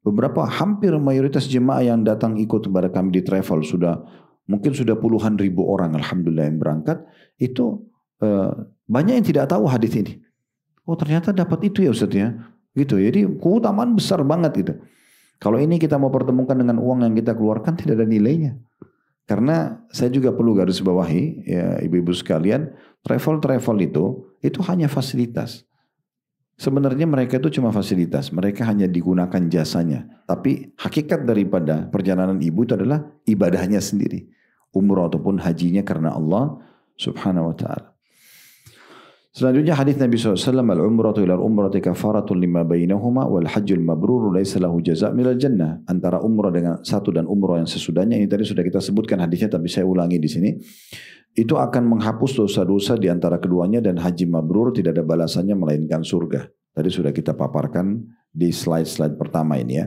Beberapa hampir mayoritas jemaah yang datang ikut kepada kami di travel. Mungkin sudah puluhan ribu orang alhamdulillah yang berangkat. Itu banyak yang tidak tahu hadis ini. Oh ternyata dapat itu ya Ustaz ya. Gitu. Jadi keutamaan besar banget gitu. Kalau ini kita mau pertemukan dengan uang yang kita keluarkan tidak ada nilainya. Karena saya juga perlu garis bawahi ya ibu-ibu sekalian, travel itu hanya fasilitas. Sebenarnya mereka itu cuma fasilitas, mereka hanya digunakan jasanya. Tapi hakikat daripada perjalanan ibu itu adalah ibadahnya sendiri. Umrah ataupun hajinya karena Allah Subhanahu wa ta'ala. Selanjutnya hadis Nabi SAW, al-umratu ila al-umrati kafaratun lima bainahuma wal hajjul mabrur laisa lahu jaza' minal jannah. Antara umrah dengan satu dan umrah yang sesudahnya, ini tadi sudah kita sebutkan hadisnya tapi saya ulangi di sini. Itu akan menghapus dosa-dosa di antara keduanya dan haji mabrur tidak ada balasannya melainkan surga. Tadi sudah kita paparkan di slide-slide pertama ini ya.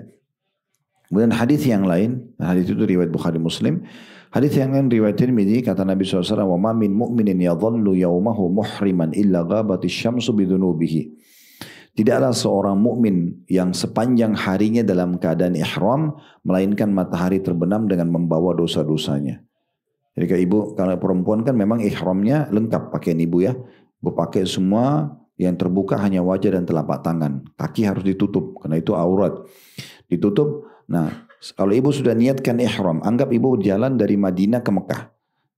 Kemudian hadis yang lain, hadis itu riwayat Bukhari Muslim. Hadis yang lain riwayat Tirmidzi, kata Nabi SAW, wa ma min mu'minin yadhallu yawmahu muhriman illa ghabatis syamsu bidunubihi. Tidaklah seorang mukmin yang sepanjang harinya dalam keadaan ihram, melainkan matahari terbenam dengan membawa dosa-dosanya. Jadi kalau perempuan kan memang ihramnya lengkap pakaian ibu ya. Ibu pakai semua, yang terbuka hanya wajah dan telapak tangan. Kaki harus ditutup karena itu aurat. Ditutup. Nah, kalau ibu sudah niatkan ihram, anggap ibu jalan dari Madinah ke Mekah.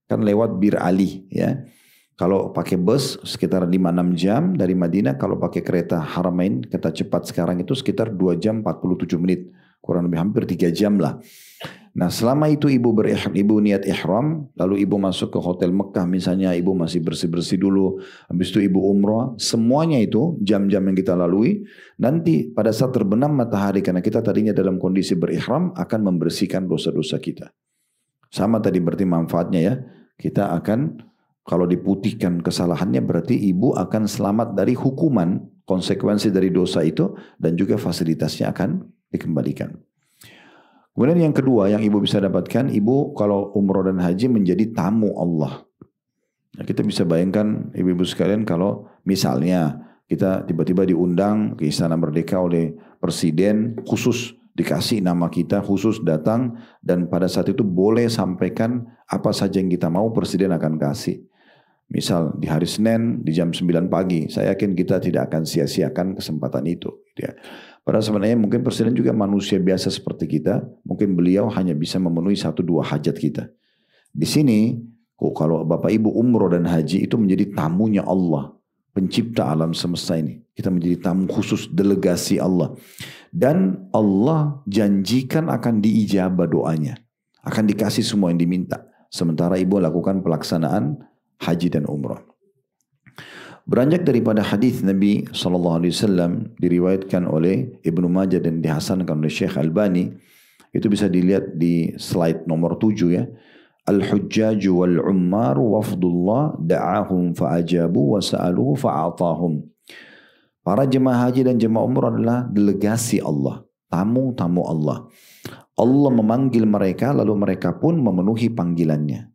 Kan lewat Bir Ali ya. Kalau pakai bus sekitar 5-6 jam dari Madinah, kalau pakai kereta Haramain, kereta cepat sekarang itu sekitar 2 jam 47 menit. Kurang lebih hampir 3 jam lah. Nah selama itu ibu niat ihram, lalu ibu masuk ke hotel Mekah misalnya, ibu masih bersih-bersih dulu, habis itu ibu umrah, semuanya itu jam-jam yang kita lalui, nanti pada saat terbenam matahari, karena kita tadinya dalam kondisi berihram, akan membersihkan dosa-dosa kita. Sama tadi berarti manfaatnya ya, kita akan, kalau diputihkan kesalahannya berarti ibu akan selamat dari hukuman, konsekuensi dari dosa itu, dan juga fasilitasnya akan dikembalikan. Kemudian yang kedua yang ibu bisa dapatkan, ibu kalau umroh dan haji menjadi tamu Allah. Nah, kita bisa bayangkan ibu-ibu sekalian kalau misalnya kita tiba-tiba diundang ke Istana Merdeka oleh Presiden, khusus dikasih nama kita, khusus datang, dan pada saat itu boleh sampaikan apa saja yang kita mau, Presiden akan kasih. Misal di hari Senin di jam 9 pagi, saya yakin kita tidak akan sia-siakan kesempatan itu. Ya. Padahal sebenarnya mungkin Presiden juga manusia biasa seperti kita, mungkin beliau hanya bisa memenuhi 1-2 hajat kita. Di sini, kalau Bapak Ibu umroh dan haji itu menjadi tamunya Allah, pencipta alam semesta ini. Kita menjadi tamu khusus delegasi Allah. Dan Allah janjikan akan diijabah doanya. Akan dikasih semua yang diminta. Sementara Ibu lakukan pelaksanaan haji dan umrah. Beranjak daripada hadis Nabi SAW diriwayatkan oleh Ibnu Majah dan dihasankan oleh Syekh Albani, itu bisa dilihat di slide nomor 7 ya. Al-hujjaju wal-ummaru wafdullah da'ahum fa'ajabu wa sa'aluhu fa'atahum. Para jemaah haji dan jemaah umrah adalah delegasi Allah, tamu-tamu Allah. Allah memanggil mereka lalu mereka pun memenuhi panggilannya.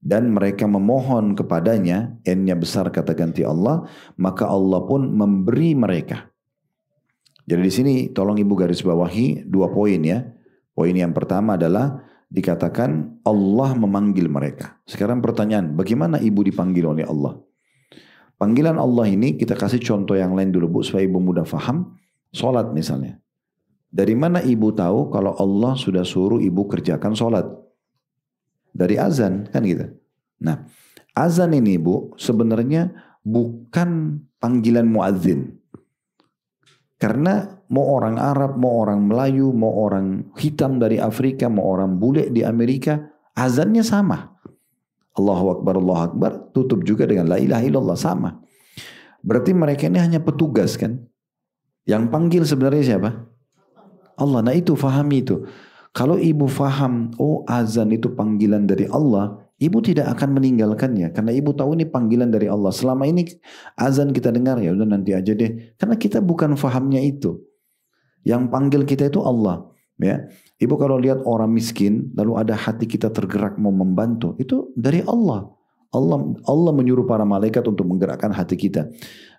Dan mereka memohon kepadanya, N-nya besar kata ganti Allah, maka Allah pun memberi mereka. Jadi di sini tolong ibu garis bawahi 2 poin ya. Poin yang pertama adalah dikatakan Allah memanggil mereka. Sekarang pertanyaan, bagaimana ibu dipanggil oleh Allah? Panggilan Allah ini kita kasih contoh yang lain dulu Bu, supaya ibu mudah faham. Sholat misalnya. Dari mana ibu tahu kalau Allah sudah suruh ibu kerjakan sholat? Dari azan kan gitu. Nah azan ini Bu sebenarnya bukan panggilan muadzin. Karena mau orang Arab, mau orang Melayu, mau orang hitam dari Afrika, mau orang bule di Amerika, azannya sama. Allahu Akbar, tutup juga dengan la ilaha illallah, sama. Berarti mereka ini hanya petugas kan. Yang panggil sebenarnya siapa? Allah. Nah itu fahami itu. Kalau ibu faham, oh azan itu panggilan dari Allah, ibu tidak akan meninggalkannya. Karena ibu tahu ini panggilan dari Allah. Selama ini azan kita dengar, ya udah nanti aja deh. Karena kita bukan fahamnya itu. Yang panggil kita itu Allah. Ya, ibu kalau lihat orang miskin, lalu ada hati kita tergerak mau membantu, itu dari Allah. Allah menyuruh para malaikat untuk menggerakkan hati kita.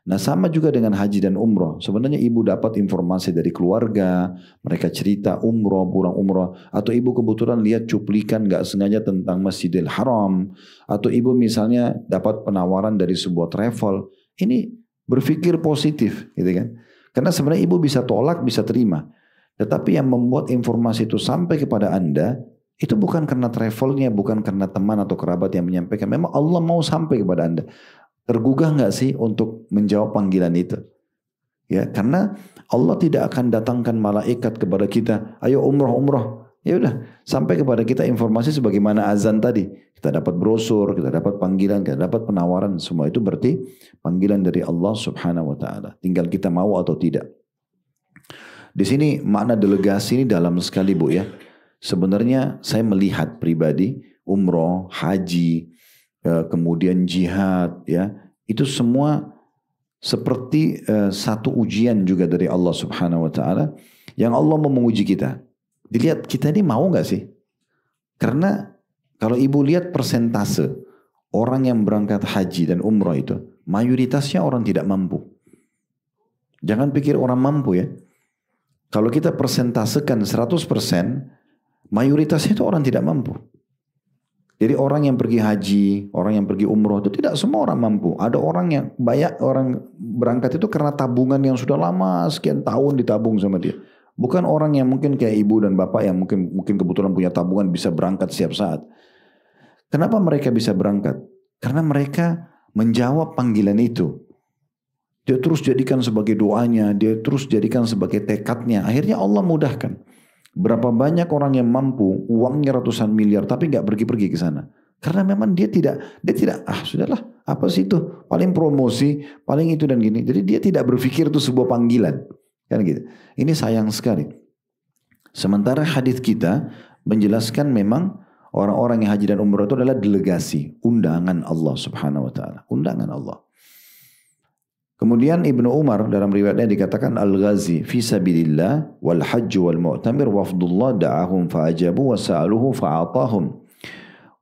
Nah sama juga dengan haji dan umroh. Sebenarnya ibu dapat informasi dari keluarga, mereka cerita umroh, pulang umroh. Atau ibu kebetulan lihat cuplikan gak sengaja tentang Masjidil Haram. Atau ibu misalnya dapat penawaran dari sebuah travel. Ini berpikir positif gitu kan. Karena sebenarnya ibu bisa tolak, bisa terima. Tetapi yang membuat informasi itu sampai kepada Anda, itu bukan karena travelnya, bukan karena teman atau kerabat yang menyampaikan. Memang Allah mau sampai kepada Anda. Tergugah nggak sih untuk menjawab panggilan itu? Ya, karena Allah tidak akan datangkan malaikat kepada kita, ayo umroh. Ya udah, sampai kepada kita informasi sebagaimana azan tadi. Kita dapat brosur, kita dapat panggilan, kita dapat penawaran. Semua itu berarti panggilan dari Allah Subhanahu wa taala. Tinggal kita mau atau tidak. Di sini makna delegasi ini dalam sekali, Bu ya. Sebenarnya saya melihat pribadi umroh, haji, kemudian jihad ya, itu semua seperti satu ujian juga dari Allah Subhanahu wa taala yang Allah mau menguji kita. Dilihat kita ini mau nggak sih? Karena kalau ibu lihat persentase orang yang berangkat haji dan umrah itu, mayoritasnya orang tidak mampu. Jangan pikir orang mampu ya. Kalau kita persentasekan 100%, mayoritasnya itu orang tidak mampu. Jadi orang yang pergi haji, orang yang pergi umroh itu tidak semua orang mampu. Ada orang yang banyak orang berangkat itu karena tabungan yang sudah lama sekian tahun ditabung sama dia. Bukan orang yang mungkin kayak ibu dan bapak yang mungkin kebetulan punya tabungan bisa berangkat setiap saat. Kenapa mereka bisa berangkat? Karena mereka menjawab panggilan itu. Dia terus jadikan sebagai doanya, dia terus jadikan sebagai tekadnya. Akhirnya Allah mudahkan. Berapa banyak orang yang mampu, uangnya ratusan miliar, tapi nggak pergi-pergi ke sana. Karena memang dia tidak, sudahlah, apa sih itu? Paling promosi, paling itu dan gini. Jadi dia tidak berpikir itu sebuah panggilan. Kan gitu. Ini sayang sekali. Sementara hadis kita menjelaskan memang orang-orang yang haji dan umrah itu adalah delegasi, undangan Allah Subhanahu wa taala, undangan Allah. Kemudian Ibnu Umar dalam riwayatnya dikatakan al-ghazi fi sabilillah wal hajj wal mu'tamir wafdullah da'ahum fa'ajabu wa sa'aluhu fa'atahum.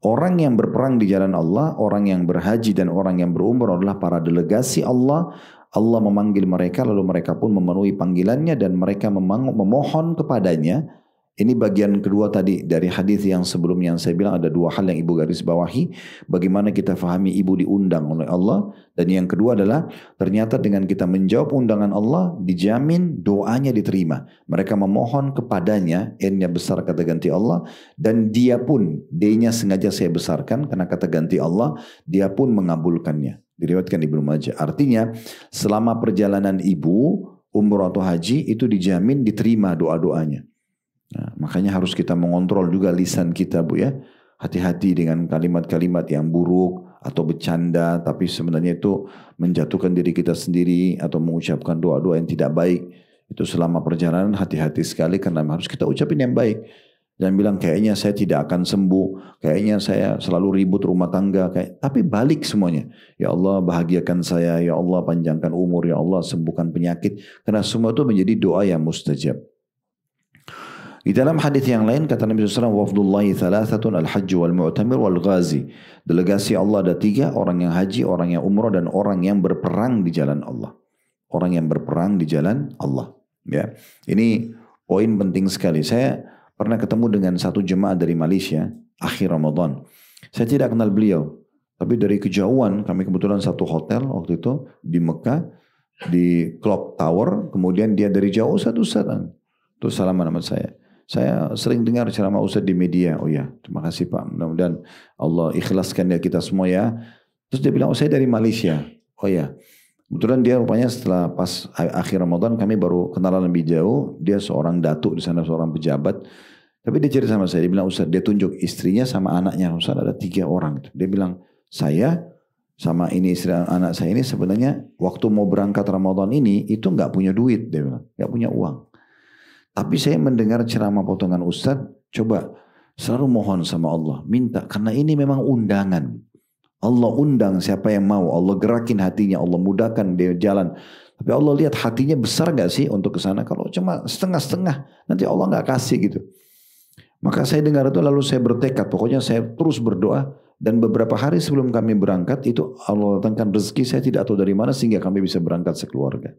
Orang yang berperang di jalan Allah, orang yang berhaji dan orang yang berumrah adalah para delegasi Allah. Allah memanggil mereka lalu mereka pun memenuhi panggilannya dan mereka memohon kepadanya. Ini bagian kedua tadi dari hadis yang sebelumnya yang saya bilang ada dua hal yang ibu garis bawahi. Bagaimana kita fahami ibu diundang oleh Allah. Dan yang kedua adalah ternyata dengan kita menjawab undangan Allah dijamin doanya diterima. Mereka memohon kepadanya, N-nya besar kata ganti Allah. Dan dia pun, D-nya sengaja saya besarkan karena kata ganti Allah. Dia pun mengabulkannya. Diriwayatkan Ibnu Majah. Artinya selama perjalanan ibu umrah atau haji itu dijamin diterima doa-doanya. Nah, makanya harus kita mengontrol juga lisan kita, Bu ya. Hati-hati dengan kalimat-kalimat yang buruk atau bercanda tapi sebenarnya itu menjatuhkan diri kita sendiri atau mengucapkan doa-doa yang tidak baik. Itu selama perjalanan hati-hati sekali karena harus kita ucapin yang baik. Jangan bilang kayaknya saya tidak akan sembuh, kayaknya saya selalu ribut rumah tangga, tapi balik semuanya. Ya Allah bahagiakan saya, ya Allah panjangkan umur, ya Allah sembuhkan penyakit. Karena semua itu menjadi doa yang mustajab. Di dalam hadis yang lain kata Nabi SAW, wafdullahi thalathatun al-hajj wal-mu'tamir wal-ghazi. Delegasi Allah ada 3, orang yang haji, orang yang umrah dan orang yang berperang di jalan Allah. Orang yang berperang di jalan Allah. Ya, ini poin penting sekali. Saya pernah ketemu dengan satu jemaah dari Malaysia akhir Ramadan. Saya tidak kenal beliau, tapi dari kejauhan kami kebetulan satu hotel waktu itu di Mekah di Clock Tower. Kemudian dia dari jauh Ustaz terus salaman sama saya. Saya sering dengar ceramah Ustaz di media. Oh ya, terima kasih Pak. Mudah-mudahan Allah ikhlaskan ya kita semua ya. Terus dia bilang, oh saya dari Malaysia. Oh ya. Kebetulan dia rupanya setelah pas akhir Ramadan kami baru kenalan lebih jauh. Dia seorang datuk di sana, seorang pejabat. Tapi dia cerita sama saya. Dia bilang, Ustaz dia tunjuk istrinya sama anaknya. Ustaz ada 3 orang. Dia bilang, saya sama ini istri anak saya ini sebenarnya waktu mau berangkat Ramadan ini itu nggak punya duit. Dia bilang, nggak punya uang. Tapi saya mendengar ceramah potongan Ustaz, coba selalu mohon sama Allah, minta. Karena ini memang undangan. Allah undang siapa yang mau, Allah gerakin hatinya, Allah mudahkan dia jalan. Tapi Allah lihat hatinya besar gak sih untuk ke sana. Kalau cuma setengah-setengah, nanti Allah gak kasih gitu. Maka saya dengar itu lalu saya bertekad, pokoknya saya terus berdoa. Dan beberapa hari sebelum kami berangkat, itu Allah datangkan rezeki saya tidak tahu dari mana sehingga kami bisa berangkat sekeluarga.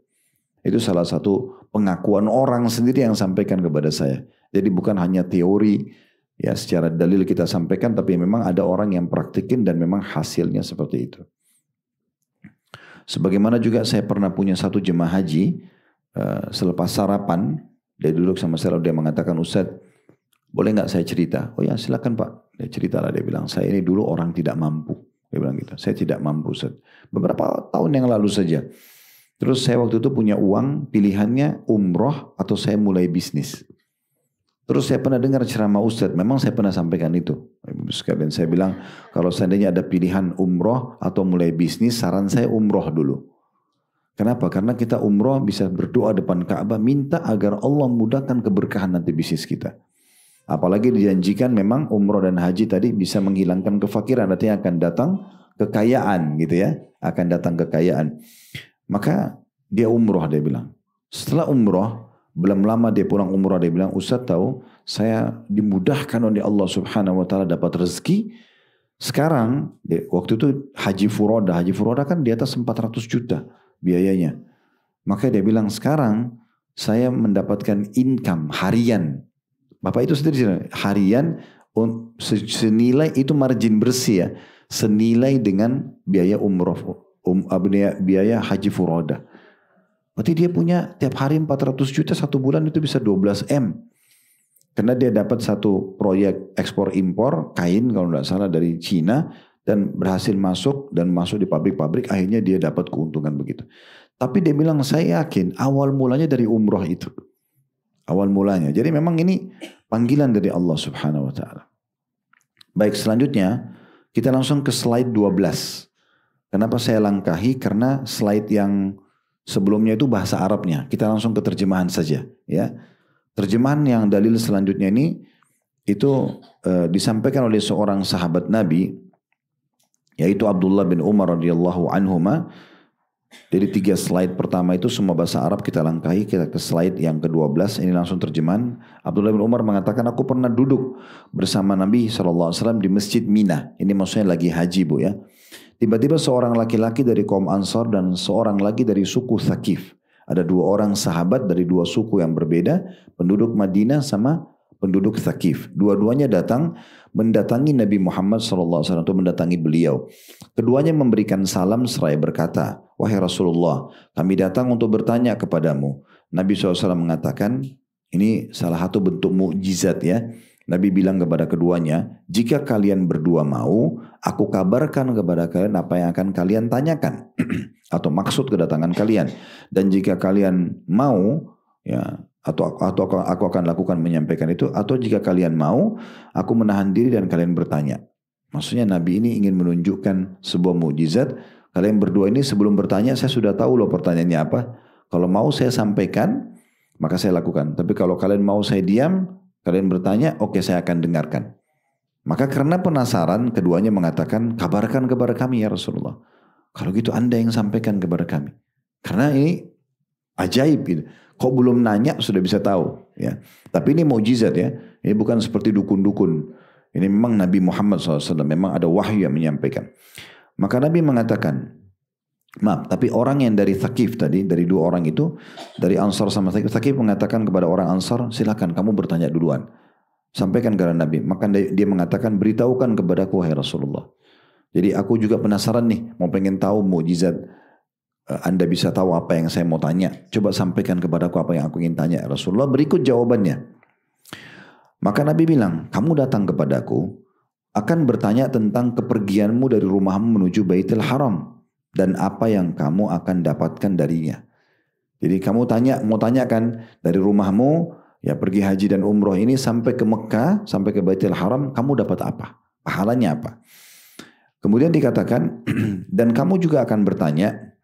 Itu salah satu pengakuan orang sendiri yang sampaikan kepada saya. Jadi bukan hanya teori, ya secara dalil kita sampaikan, tapi memang ada orang yang praktikin dan memang hasilnya seperti itu. Sebagaimana juga saya pernah punya satu jemaah haji, selepas sarapan, dia duduk sama saya lalu dia mengatakan, Ustaz, boleh nggak saya cerita? Oh ya silakan Pak. Dia ceritalah, dia bilang, saya ini dulu orang tidak mampu. Dia bilang gitu, saya tidak mampu Ustaz. Beberapa tahun yang lalu saja. Terus saya waktu itu punya uang, pilihannya umroh atau saya mulai bisnis. Terus saya pernah dengar ceramah Ustadz, memang saya pernah sampaikan itu. Sekalian saya bilang, kalau seandainya ada pilihan umroh atau mulai bisnis, saran saya umroh dulu. Kenapa? Karena kita umroh bisa berdoa depan Ka'bah, minta agar Allah mudahkan keberkahan nanti bisnis kita. Apalagi dijanjikan memang umroh dan haji tadi bisa menghilangkan kefakiran, artinya akan datang kekayaan gitu ya. Akan datang kekayaan. Maka dia umroh, dia bilang. Setelah umroh, belum lama dia pulang umrah, dia bilang, Ustaz tahu saya dimudahkan oleh Allah Subhanahu wa taala dapat rezeki. Sekarang waktu itu haji furoda kan di atas 400 juta biayanya. Maka dia bilang sekarang saya mendapatkan income harian. Bapak itu sendiri harian senilai itu margin bersih ya, senilai dengan biaya umroh biaya haji furoda. Berarti dia punya tiap hari 400 juta, satu bulan itu bisa 12 M. Karena dia dapat satu proyek ekspor impor kain kalau tidak salah dari Cina dan berhasil masuk di pabrik-pabrik, akhirnya dia dapat keuntungan begitu. Tapi dia bilang saya yakin awal mulanya dari umroh itu. Awal mulanya. Jadi memang ini panggilan dari Allah Subhanahu wa taala. Baik, selanjutnya kita langsung ke slide 12. Kenapa saya langkahi? Karena slide yang sebelumnya itu bahasa Arabnya. Kita langsung ke terjemahan saja, ya. Terjemahan yang dalil selanjutnya ini itu disampaikan oleh seorang sahabat Nabi, yaitu Abdullah bin Umar radhiyallahu anhuma. Jadi 3 slide pertama itu semua bahasa Arab, kita langkahi, kita ke slide yang ke-12, ini langsung terjemahan. Abdullah bin Umar mengatakan, aku pernah duduk bersama Nabi SAW di Masjid Mina. Ini maksudnya lagi haji, Bu ya. Tiba-tiba seorang laki-laki dari kaum Ansar dan seorang lagi dari suku Thaqif. Ada 2 orang sahabat dari 2 suku yang berbeda, penduduk Madinah sama penduduk Thaqif. Dua-duanya datang mendatangi Nabi Muhammad SAW untuk mendatangi beliau. Keduanya memberikan salam seraya berkata, wahai Rasulullah, kami datang untuk bertanya kepadamu. Nabi SAW mengatakan, ini salah satu bentuk mukjizat ya. Nabi bilang kepada keduanya, jika kalian berdua mau, aku kabarkan kepada kalian apa yang akan kalian tanyakan. Atau maksud kedatangan kalian. Dan jika kalian mau, ya, atau aku akan lakukan menyampaikan itu. Atau jika kalian mau, aku menahan diri dan kalian bertanya. Maksudnya Nabi ini ingin menunjukkan sebuah mukjizat. Kalian berdua ini sebelum bertanya, saya sudah tahu loh pertanyaannya apa. Kalau mau saya sampaikan, maka saya lakukan. Tapi kalau kalian mau saya diam, kalian bertanya, oke saya akan dengarkan. Maka karena penasaran, keduanya mengatakan, kabarkan kepada kami ya Rasulullah. Kalau gitu Anda yang sampaikan kepada kami. Karena ini ajaib gitu. Kok belum nanya sudah bisa tahu. Ya. Tapi ini mukjizat ya. Ini bukan seperti dukun-dukun. Ini memang Nabi Muhammad SAW. Memang ada wahyu yang menyampaikan. Maka Nabi mengatakan, maaf, tapi orang yang dari Thaqif tadi, dari 2 orang itu, dari Ansar sama Thaqif, Thaqif mengatakan kepada orang Ansar, silakan kamu bertanya duluan. Sampaikan kepada Nabi. Maka dia mengatakan, beritahukan kepadaku wahai Rasulullah. Jadi aku juga penasaran nih, mau pengen tahu mukjizat. Anda bisa tahu apa yang saya mau tanya. Coba sampaikan kepadaku apa yang aku ingin tanya. Rasulullah berikut jawabannya. Maka Nabi bilang, kamu datang kepadaku, akan bertanya tentang kepergianmu dari rumahmu menuju Baitul Haram. Dan apa yang kamu akan dapatkan darinya. Jadi kamu mau tanyakan dari rumahmu, ya pergi haji dan umroh ini sampai ke Mekah, sampai ke Baitul Haram, kamu dapat apa? Pahalanya apa? Kemudian dikatakan, dan kamu juga akan bertanya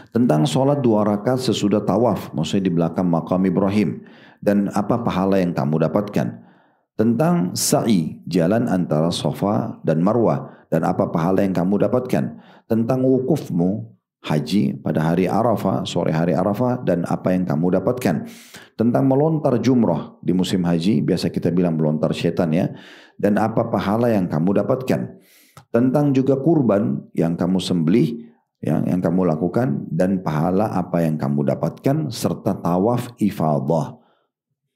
tentang sholat 2 rakaat sesudah tawaf, maksudnya di belakang makam Ibrahim. Dan apa pahala yang kamu dapatkan? Tentang sa'i, jalan antara Safa dan Marwah. Dan apa pahala yang kamu dapatkan? Tentang wukufmu, haji pada hari Arafah, sore hari Arafah. Dan apa yang kamu dapatkan? Tentang melontar jumrah di musim haji, biasa kita bilang melontar setan ya. Dan apa pahala yang kamu dapatkan? Tentang juga kurban yang kamu sembelih, yang kamu lakukan, dan pahala apa yang kamu dapatkan, serta tawaf ifadah.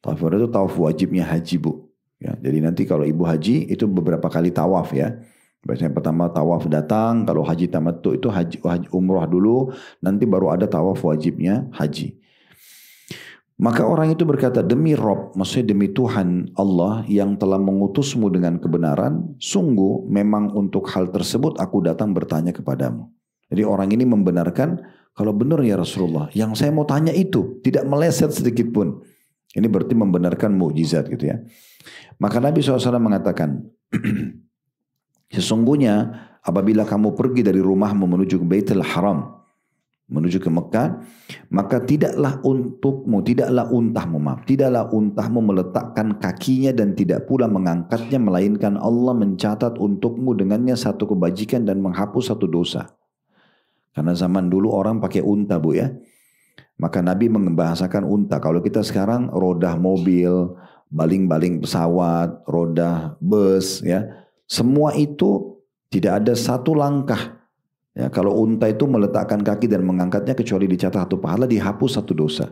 Tawaf ifadah itu tawaf wajibnya haji, Bu. Ya, jadi nanti kalau ibu haji itu beberapa kali tawaf ya. Biasanya pertama tawaf datang, kalau haji tamattu itu haji umrah dulu, nanti baru ada tawaf wajibnya haji. Maka orang itu berkata, demi Rob, maksudnya demi Tuhan Allah yang telah mengutusmu dengan kebenaran, sungguh memang untuk hal tersebut aku datang bertanya kepadamu. Jadi orang ini membenarkan, kalau benar ya Rasulullah, yang saya mau tanya itu tidak meleset sedikit pun. Ini berarti membenarkan mukjizat gitu ya. Maka Nabi SAW mengatakan, sesungguhnya apabila kamu pergi dari rumahmu menuju ke Baitul Haram, menuju ke Mekah, maka tidaklah untahmu meletakkan kakinya dan tidak pula mengangkatnya, melainkan Allah mencatat untukmu dengannya satu kebajikan dan menghapus satu dosa. Karena zaman dulu orang pakai unta Bu ya. Maka Nabi membahasakan unta. Kalau kita sekarang roda mobil, baling-baling pesawat, roda bus ya. Semua itu tidak ada satu langkah. Ya, kalau unta itu meletakkan kaki dan mengangkatnya kecuali dicatat satu pahala, dihapus satu dosa.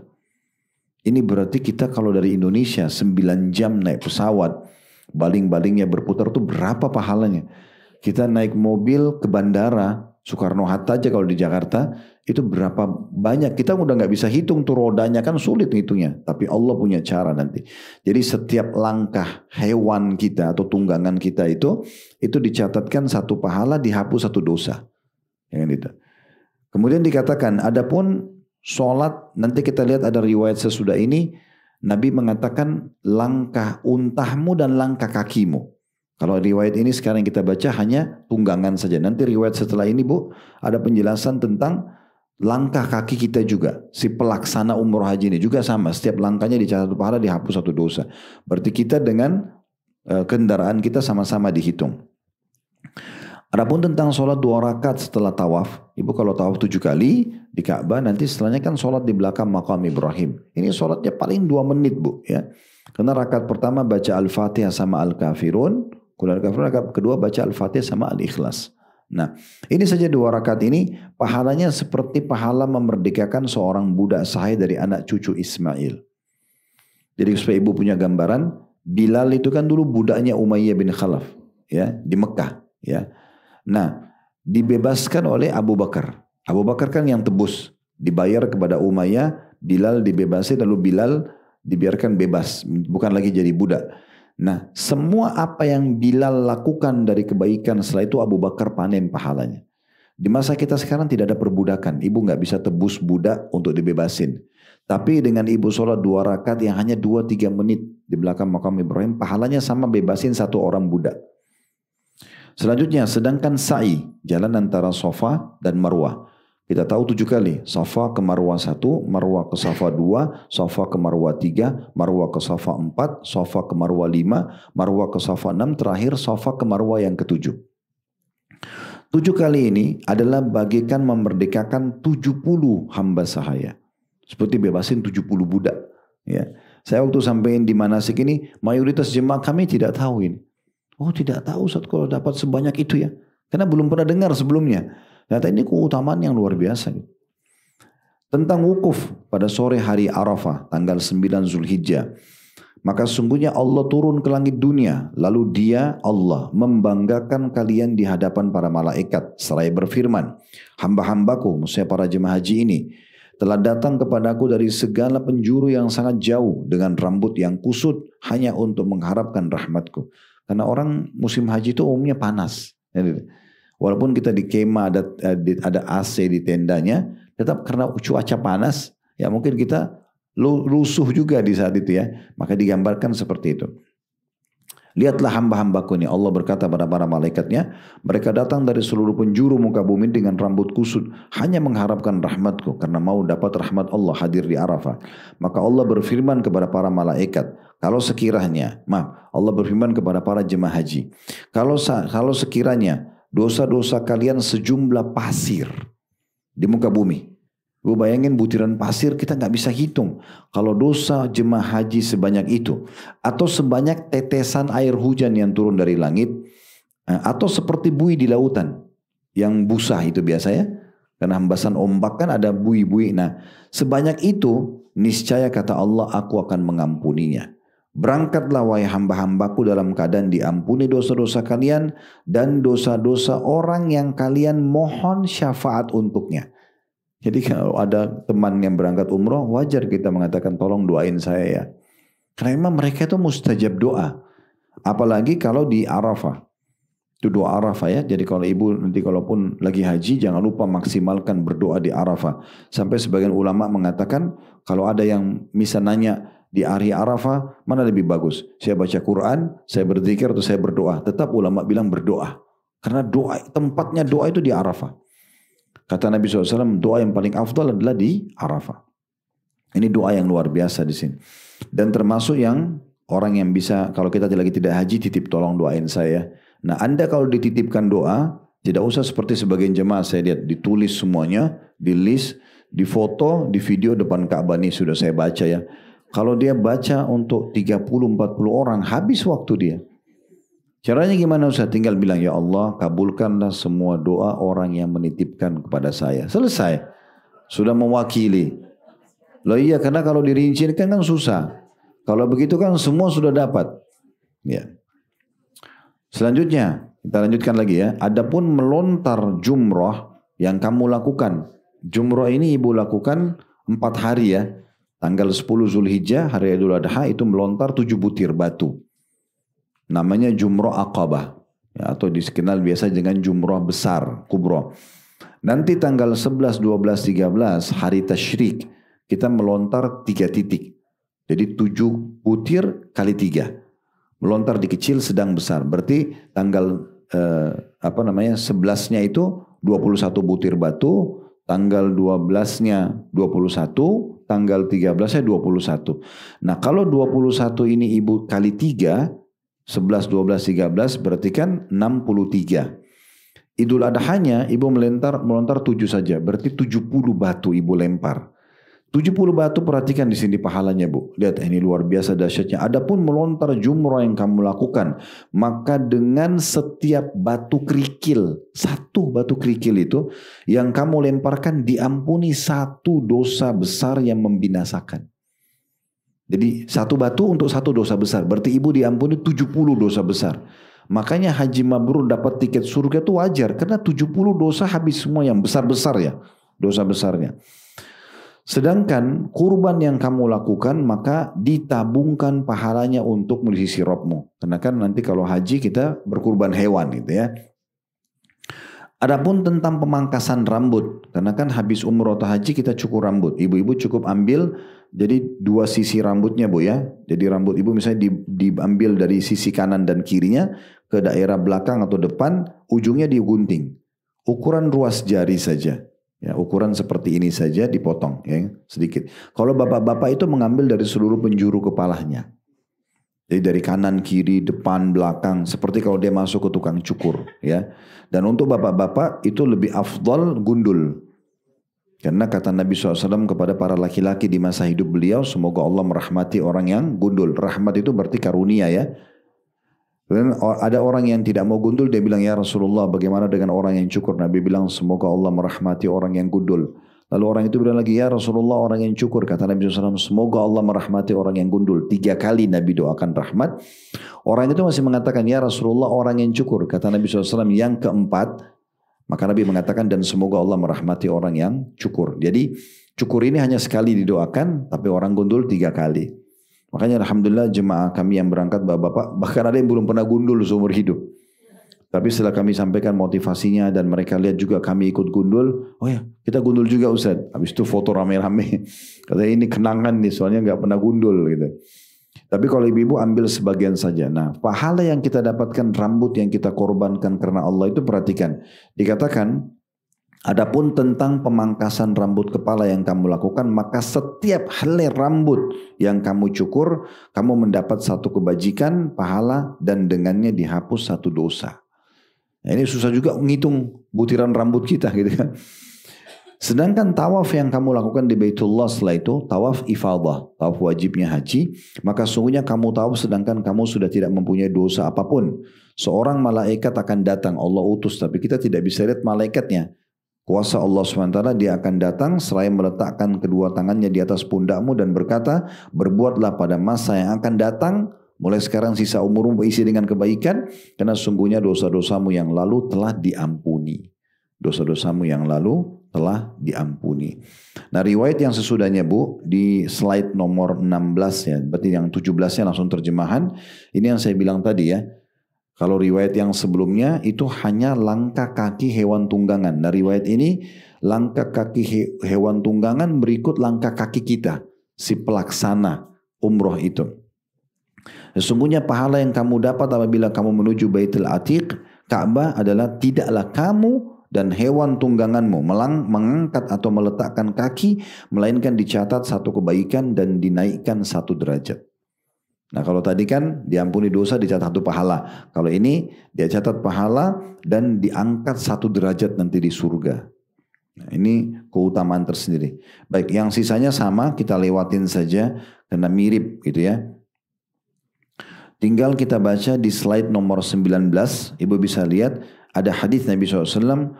Ini berarti kita kalau dari Indonesia 9 jam naik pesawat, baling-balingnya berputar itu berapa pahalanya? Kita naik mobil ke bandara Soekarno-Hatta aja kalau di Jakarta itu berapa banyak, kita udah nggak bisa hitung tuh rodanya, kan sulit hitungnya, tapi Allah punya cara nanti. Jadi setiap langkah hewan kita atau tunggangan kita itu dicatatkan satu pahala, dihapus satu dosa. Yang itu. Kemudian dikatakan, adapun sholat, nanti kita lihat ada riwayat sesudah ini, Nabi mengatakan langkah untahmu dan langkah kakimu. Kalau riwayat ini sekarang kita baca hanya tunggangan saja. Nanti riwayat setelah ini Bu, ada penjelasan tentang langkah kaki kita juga. Si pelaksana umroh haji ini juga sama. Setiap langkahnya dicatat satu pahala, dihapus satu dosa. Berarti kita dengan kendaraan kita sama-sama dihitung. Adapun tentang sholat 2 rakaat setelah tawaf. Ibu kalau tawaf 7 kali di Ka'bah, nanti setelahnya kan sholat di belakang makam Ibrahim. Ini sholatnya paling 2 menit Bu ya. Karena rakaat pertama baca Al-Fatihah sama Al-Kafirun. Rakaat kedua baca Al-Fatihah sama Al-Ikhlas. Nah, ini saja 2 rakaat ini pahalanya seperti pahala memerdekakan seorang budak sahih dari anak cucu Ismail. Jadi supaya ibu punya gambaran, Bilal itu kan dulu budaknya Umayyah bin Khalaf ya, di Mekah ya. Nah, dibebaskan oleh Abu Bakar. Abu Bakar kan yang tebus, dibayar kepada Umayyah, Bilal dibebasi, lalu Bilal dibiarkan bebas, bukan lagi jadi budak. Nah, semua apa yang Bilal lakukan dari kebaikan setelah itu Abu Bakar panen pahalanya. Di masa kita sekarang tidak ada perbudakan. Ibu nggak bisa tebus budak untuk dibebasin. Tapi dengan ibu sholat 2 rakaat yang hanya 2-3 menit di belakang makam Ibrahim, pahalanya sama bebasin 1 orang budak. Selanjutnya, sedangkan sa'i, jalan antara Safa dan Marwah. Kita tahu 7 kali, Safa ke Marwah 1, Marwah ke Safa 2, Safa ke Marwah 3, Marwah ke Safa 4, Safa ke Marwah 5, Marwah ke Safa 6, terakhir Safa ke Marwah yang ke-7. 7 kali ini adalah bagikan memerdekakan 70 hamba sahaya. Seperti bebasin 70 budak. Ya. Saya waktu sampein di manasik ini, mayoritas jemaah kami tidak tahu ini. Oh tidak tahu Ustaz kalau dapat sebanyak itu ya. Karena belum pernah dengar sebelumnya. Ternyata ini keutamaan yang luar biasa. Tentang wukuf pada sore hari Arafah, tanggal 9 Zulhijjah. Maka sesungguhnya Allah turun ke langit dunia. Lalu dia, Allah, membanggakan kalian di hadapan para malaikat. Seraya berfirman, hamba-hambaku, maksudnya para jemaah haji ini, telah datang kepadaku dari segala penjuru yang sangat jauh dengan rambut yang kusut hanya untuk mengharapkan rahmatku. Karena orang musim haji itu umumnya panas. Walaupun kita di kemah ada AC di tendanya, tetap karena cuaca panas, ya mungkin kita lusuh juga di saat itu ya. Maka digambarkan seperti itu. Lihatlah hamba-hambaku ini, Allah berkata pada para malaikatnya, mereka datang dari seluruh penjuru muka bumi dengan rambut kusut, hanya mengharapkan rahmatku, karena mau dapat rahmat Allah hadir di Arafah. Maka Allah berfirman kepada para malaikat, kalau sekiranya, Allah berfirman kepada para jemaah haji, kalau sekiranya dosa-dosa kalian sejumlah pasir di muka bumi. Gue bayangin butiran pasir kita nggak bisa hitung. Kalau dosa jemaah haji sebanyak itu, atau sebanyak tetesan air hujan yang turun dari langit, atau seperti buih di lautan yang busah itu biasa ya, karena hembasan ombak kan ada buih-buih. Nah, sebanyak itu niscaya kata Allah aku akan mengampuninya. Berangkatlah wahai hamba-hambaku dalam keadaan diampuni dosa-dosa kalian dan dosa-dosa orang yang kalian mohon syafaat untuknya. Jadi kalau ada teman yang berangkat umroh, wajar kita mengatakan tolong doain saya ya. Karena memang mereka itu mustajab doa. Apalagi kalau di Arafah. Itu doa Arafah ya. Jadi kalau ibu nanti kalaupun lagi haji, jangan lupa maksimalkan berdoa di Arafah. Sampai sebagian ulama mengatakan, kalau ada yang misal nanya, di hari Arafah, mana lebih bagus? Saya baca Quran, saya berzikir atau saya berdoa? Tetap ulama bilang berdoa. Karena doa, tempatnya doa itu di Arafah. Kata Nabi SAW, doa yang paling afdal adalah di Arafah. Ini doa yang luar biasa di sini. Dan termasuk yang orang yang bisa, kalau kita lagi tidak haji, titip tolong doain saya. Nah, Anda kalau dititipkan doa, tidak usah seperti sebagian jemaah saya lihat, ditulis semuanya, di list, di foto, di video depan Ka'bah. Ini sudah saya baca ya. Kalau dia baca untuk 30-40 orang, habis waktu dia. Caranya gimana Ustaz? Tinggal bilang, ya Allah kabulkanlah semua doa orang yang menitipkan kepada saya. Selesai. Sudah mewakili. Loh iya, karena kalau dirincikan kan susah. Kalau begitu kan semua sudah dapat. Ya. Selanjutnya, kita lanjutkan lagi ya. Adapun melontar jumrah yang kamu lakukan. Jumrah ini ibu lakukan 4 hari ya. Tanggal 10 Zulhijjah, hari Idul Adha itu melontar 7 butir batu. Namanya Jumrah Aqabah. Ya, atau dikenal biasa dengan Jumrah Besar, Kubra. Nanti tanggal 11, 12, 13, hari Tasyrik, kita melontar 3 titik. Jadi 7 butir kali 3. Melontar di kecil, sedang, besar. Berarti tanggal 11-nya itu 21 butir batu, tanggal 12-nya 21, tanggal 13-nya 21. Nah kalau 21 ini ibu kali 3, 11, 12, 13 berarti kan 63. Idul Adhanya ibu melontar 7 saja, berarti 70 batu ibu lempar. 70 batu, perhatikan di sini pahalanya bu. Lihat ini luar biasa dahsyatnya. Adapun melontar jumrah yang kamu lakukan, maka dengan setiap batu kerikil, 1 batu kerikil itu yang kamu lemparkan diampuni 1 dosa besar yang membinasakan. Jadi 1 batu untuk 1 dosa besar. Berarti ibu diampuni 70 dosa besar. Makanya haji mabrur dapat tiket surga itu wajar. Karena 70 dosa habis semua yang besar-besar ya. Dosa besarnya. Sedangkan kurban yang kamu lakukan maka ditabungkan pahalanya untuk melisi Robmu. Karena kan nanti kalau haji kita berkurban hewan gitu ya. Adapun tentang pemangkasan rambut. Karena kan habis umroh atau haji kita cukur rambut. Ibu-ibu cukup ambil jadi 2 sisi rambutnya bu ya. Jadi rambut ibu misalnya diambil dari sisi kanan dan kirinya ke daerah belakang atau depan. Ujungnya digunting. Ukuran ruas jari saja. Ya, ukuran seperti ini saja dipotong ya, sedikit. Kalau bapak-bapak itu mengambil dari seluruh penjuru kepalanya. Jadi dari kanan, kiri, depan, belakang. Seperti kalau dia masuk ke tukang cukur. Ya. Dan untuk bapak-bapak itu lebih afdal gundul. Karena kata Nabi SAW kepada para laki-laki di masa hidup beliau. Semoga Allah merahmati orang yang gundul. Rahmat itu berarti karunia ya. Dan ada orang yang tidak mau gundul, dia bilang, ya Rasulullah bagaimana dengan orang yang cukur? Nabi bilang, semoga Allah merahmati orang yang gundul. Lalu orang itu bilang lagi, ya Rasulullah orang yang cukur. Kata Nabi SAW, semoga Allah merahmati orang yang gundul. 3 kali Nabi doakan rahmat. Orang itu masih mengatakan, ya Rasulullah orang yang cukur. Kata Nabi SAW, yang keempat, maka Nabi mengatakan, dan semoga Allah merahmati orang yang cukur. Jadi cukur ini hanya sekali didoakan, tapi orang gundul 3 kali. Makanya alhamdulillah jemaah kami yang berangkat bapak-bapak, bahkan ada yang belum pernah gundul seumur hidup. Tapi setelah kami sampaikan motivasinya dan mereka lihat juga kami ikut gundul, oh ya kita gundul juga Ustaz. Habis itu foto rame-rame. Katanya ini kenangan nih soalnya nggak pernah gundul gitu. Tapi kalau ibu-ibu ambil sebagian saja. Nah pahala yang kita dapatkan rambut yang kita korbankan karena Allah itu perhatikan. Dikatakan adapun tentang pemangkasan rambut kepala yang kamu lakukan, maka setiap helai rambut yang kamu cukur, kamu mendapat 1 kebajikan, pahala, dan dengannya dihapus 1 dosa. Nah, ini susah juga menghitung butiran rambut kita gitu kan. Sedangkan tawaf yang kamu lakukan di Baitullah setelah itu, tawaf ifadah, tawaf wajibnya haji, maka sungguhnya kamu tawaf sedangkan kamu sudah tidak mempunyai dosa apapun. Seorang malaikat akan datang, Allah utus, tapi kita tidak bisa lihat malaikatnya. Kuasa Allah SWT dia akan datang seraya meletakkan kedua tangannya di atas pundakmu dan berkata, berbuatlah pada masa yang akan datang, mulai sekarang sisa umurmu berisi dengan kebaikan, karena sungguhnya dosa-dosamu yang lalu telah diampuni. Dosa-dosamu yang lalu telah diampuni. Nah riwayat yang sesudahnya bu, di slide nomor 16 ya, berarti yang 17-nya langsung terjemahan, ini yang saya bilang tadi ya. Kalau riwayat yang sebelumnya itu hanya langkah kaki hewan tunggangan. Nah riwayat ini langkah kaki hewan tunggangan berikut langkah kaki kita. Si pelaksana. umroh itu. Sesungguhnya pahala yang kamu dapat apabila kamu menuju Baitul Atiq, Ka'bah, adalah tidaklah kamu dan hewan tungganganmu mengangkat atau meletakkan kaki, melainkan dicatat satu kebaikan dan dinaikkan satu derajat. Nah kalau tadi kan diampuni dosa dicatat satu pahala. Kalau ini dia catat pahala dan diangkat satu derajat nanti di surga. Nah, ini keutamaan tersendiri. Baik, yang sisanya sama kita lewatin saja karena mirip gitu ya. Tinggal kita baca di slide nomor 19. Ibu bisa lihat ada hadis Nabi SAW.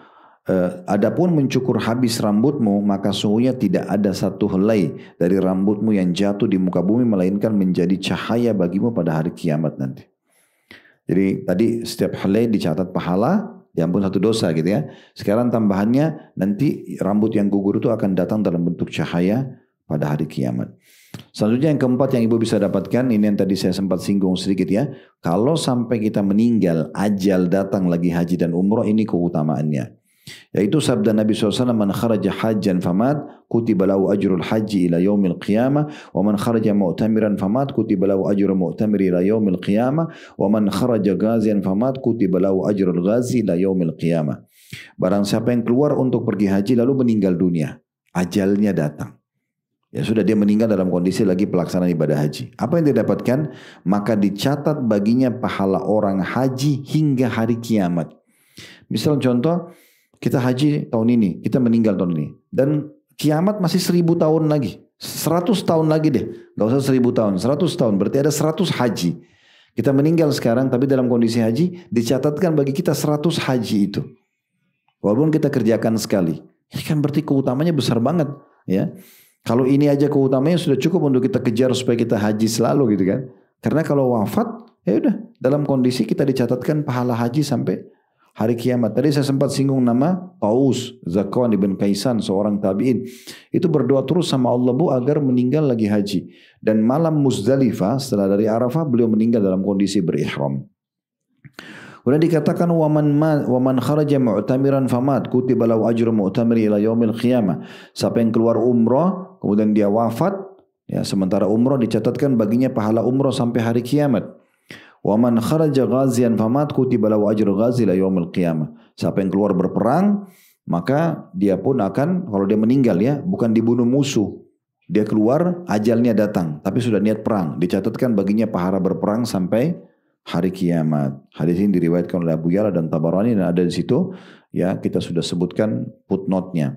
Adapun mencukur habis rambutmu, maka sungguhnya tidak ada satu helai dari rambutmu yang jatuh di muka bumi, melainkan menjadi cahaya bagimu pada hari kiamat nanti. Jadi tadi setiap helai dicatat pahala, diampun satu dosa gitu ya. Sekarang tambahannya nanti rambut yang gugur itu akan datang dalam bentuk cahaya pada hari kiamat. Selanjutnya yang keempat yang ibu bisa dapatkan, ini yang tadi saya sempat singgung sedikit ya. Kalau sampai kita meninggal, ajal datang lagi haji dan umroh, ini keutamaannya. Yaitu sabda Nabi SAW, man kharaja hajjan famat kutiba lahu ajrul haji ila yaumil qiyamah, wa man kharaja mu'tamiran famat kutiba lahu ajrul mu'tamir ila yaumil qiyamah, wa man kharaja ghazian famat kutiba lahu ajrul ghazi ila yaumil qiyamah. Barang siapa yang keluar untuk pergi haji lalu meninggal dunia, ajalnya datang, ya sudah, dia meninggal dalam kondisi lagi pelaksanaan ibadah haji. Apa yang dia dapatkan? Maka dicatat baginya pahala orang haji hingga hari kiamat. Misal contoh, kita haji tahun ini, kita meninggal tahun ini. Dan kiamat masih 1000 tahun lagi. 100 tahun lagi deh. Gak usah 1000 tahun, 100 tahun. Berarti ada 100 haji. Kita meninggal sekarang, tapi dalam kondisi haji, dicatatkan bagi kita 100 haji itu. Walaupun kita kerjakan sekali. Ini kan berarti keutamanya besar banget. Ya. Kalau ini aja keutamanya sudah cukup untuk kita kejar supaya kita haji selalu gitu kan. Karena kalau wafat, ya udah, dalam kondisi kita dicatatkan pahala haji sampai hari kiamat. Tadi saya sempat singgung nama Taus Zakwan ibn Kaisan, seorang tabi'in. Itu berdoa terus sama Allah, Bu, agar meninggal lagi haji. Dan malam Muzdalifah setelah dari Arafah beliau meninggal dalam kondisi berihram. Kemudian dikatakan waman kharaja mu'tamiran famat kutiba lahu ajru mu'tamir ila yaumil qiyamah. Siapa yang keluar umrah kemudian dia wafat, ya sementara umrah dicatatkan baginya pahala umrah sampai hari kiamat. Wa man kharaja ghazian famat kutiba lahu ajru ghazi ila yaumil qiyamah. Siapa yang keluar berperang, maka dia pun akan, kalau dia meninggal ya, bukan dibunuh musuh. Dia keluar, ajalnya datang, tapi sudah niat perang. Dicatatkan baginya pahala berperang sampai hari kiamat. Hadis ini diriwayatkan oleh Abu Ya'la dan Tabarani dan ada di situ, ya kita sudah sebutkan footnote-nya.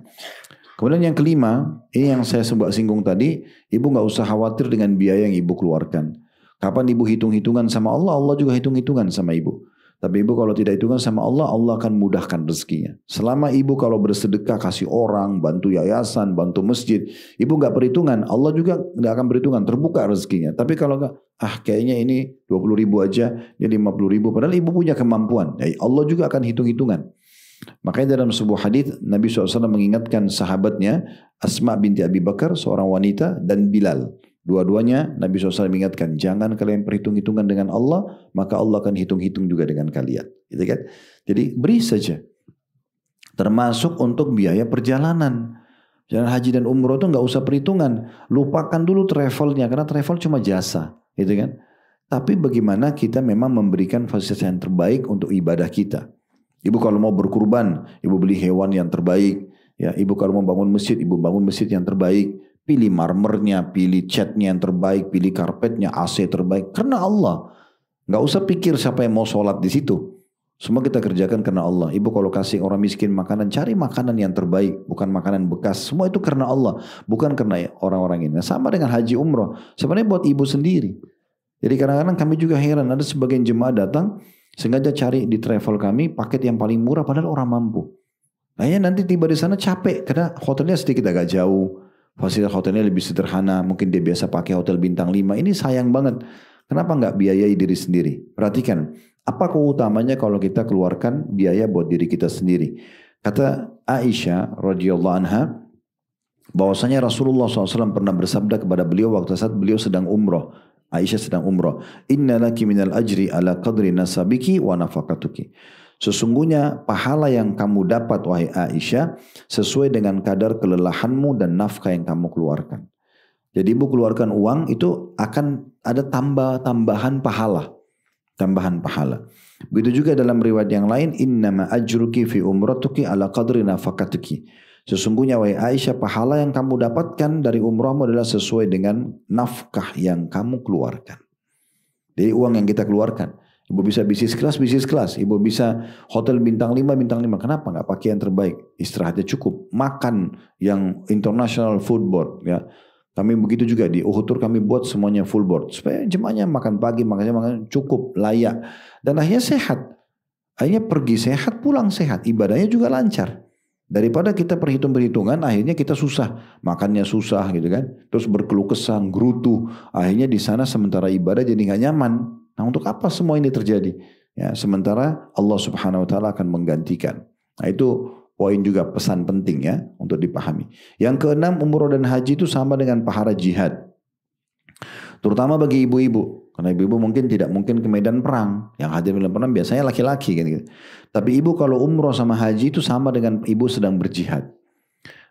Kemudian yang kelima, ini yang saya singgung tadi, ibu nggak usah khawatir dengan biaya yang ibu keluarkan. Kapan ibu hitung-hitungan sama Allah, Allah juga hitung-hitungan sama ibu. Tapi ibu kalau tidak hitungan sama Allah, Allah akan mudahkan rezekinya. Selama ibu kalau bersedekah, kasih orang, bantu yayasan, bantu masjid, ibu nggak perhitungan, Allah juga nggak akan perhitungan, terbuka rezekinya. Tapi kalau nggak, kayaknya ini 20.000 aja, ini 50.000, padahal ibu punya kemampuan, ya Allah juga akan hitung-hitungan. Makanya dalam sebuah hadis Nabi SAW mengingatkan sahabatnya Asma binti Abi Bakar, seorang wanita, dan Bilal. Dua-duanya Nabi SAW mengingatkan, jangan kalian perhitung-hitungan dengan Allah, maka Allah akan hitung-hitung juga dengan kalian. Gitu kan? Jadi beri saja. Termasuk untuk biaya perjalanan. Jalan haji dan umroh itu nggak usah perhitungan. Lupakan dulu travelnya, karena travel cuma jasa. Gitu kan? Tapi bagaimana kita memang memberikan fasilitas yang terbaik untuk ibadah kita. Ibu kalau mau berkurban, ibu beli hewan yang terbaik. Ya, ibu kalau mau bangun masjid, ibu bangun masjid yang terbaik. Pilih marmernya, pilih catnya yang terbaik, pilih karpetnya, AC terbaik. Karena Allah. Nggak usah pikir siapa yang mau sholat di situ. Semua kita kerjakan karena Allah. Ibu kalau kasih orang miskin makanan, cari makanan yang terbaik. Bukan makanan bekas. Semua itu karena Allah. Bukan karena orang-orang ini. Nah, sama dengan haji umroh. Sebenarnya buat ibu sendiri. Jadi kadang-kadang kami juga heran. Ada sebagian jemaah datang, sengaja cari di travel kami paket yang paling murah padahal orang mampu. Akhirnya nanti tiba di sana capek. Karena hotelnya sedikit agak jauh. Fasilitas hotelnya lebih sederhana, mungkin dia biasa pakai hotel bintang 5. Ini sayang banget. Kenapa nggak biayai diri sendiri? Perhatikan, apa keutamanya kalau kita keluarkan biaya buat diri kita sendiri? Kata Aisyah radhiyallahu anha, bahwasanya Rasulullah SAW pernah bersabda kepada beliau waktu saat beliau sedang umroh. Aisyah sedang umroh. Inna laki minal ajri ala qadri nasabiki wa nafakatuki. Sesungguhnya pahala yang kamu dapat wahai Aisyah sesuai dengan kadar kelelahanmu dan nafkah yang kamu keluarkan. Jadi ibu keluarkan uang itu akan ada tambahan pahala. Tambahan pahala. Begitu juga dalam riwayat yang lain, innama ajruki fi umratuki ala qadri nafaqatuki. Sesungguhnya wahai Aisyah, pahala yang kamu dapatkan dari umrahmu adalah sesuai dengan nafkah yang kamu keluarkan. Jadi uang yang kita keluarkan. Ibu bisa bisnis kelas. Ibu bisa hotel bintang 5. Kenapa nggak pakai yang terbaik? Istirahatnya cukup. Makan yang international food board. Ya. Kami begitu juga di Uhud Tour kami buat semuanya full board. Supaya jemaahnya makan pagi, makan cukup, layak. Dan akhirnya sehat. Akhirnya pergi sehat, pulang sehat. Ibadahnya juga lancar. Daripada kita perhitungan, akhirnya kita susah. Makannya susah gitu kan. Terus berkeluh kesah, gerutu. Akhirnya di sana sementara ibadah jadi nggak nyaman. Nah untuk apa semua ini terjadi? Ya, sementara Allah Subhanahu Wa Taala akan menggantikan. Nah itu poin juga pesan penting ya untuk dipahami. Yang keenam, umroh dan haji itu sama dengan pahala jihad. Terutama bagi ibu-ibu. Karena ibu-ibu mungkin tidak mungkin ke medan perang. Yang hadir medan perang biasanya laki-laki kan gitu. Tapi ibu kalau umroh sama haji itu sama dengan ibu sedang berjihad.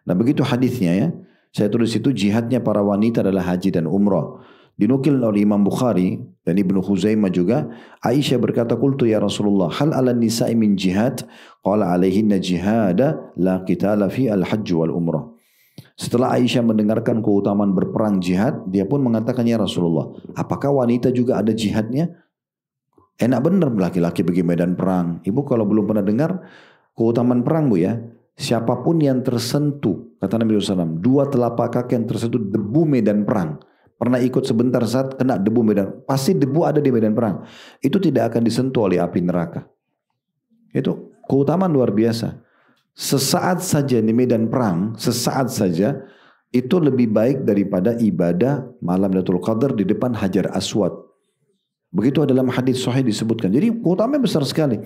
Nah begitu hadisnya ya. Saya tulis itu jihadnya para wanita adalah haji dan umroh. Dinukil oleh Imam Bukhari dan Ibnu Khuzaimah juga. Aisyah berkata, qultu ya Rasulullah, hal ala nisa'i min jihad? Qala alaihinna jihada la qitala fi al-hajj wal umrah. Setelah Aisyah mendengarkan keutamaan berperang jihad, dia pun mengatakan, ya Rasulullah, apakah wanita juga ada jihadnya? Enak benar laki-laki pergi medan perang. Ibu kalau belum pernah dengar keutamaan perang bu ya, siapapun yang tersentuh, kata Nabi SAW, 2 telapak kaki yang tersentuh debu medan perang. Pernah ikut sebentar saat kena debu medan, pasti debu ada di medan perang. Itu tidak akan disentuh oleh api neraka. Itu keutamaan luar biasa. Sesaat saja di medan perang, sesaat saja, itu lebih baik daripada ibadah malam Lailatul Qadar di depan Hajar Aswad. Begitu dalam hadis sahih disebutkan. Jadi keutamaannya besar sekali.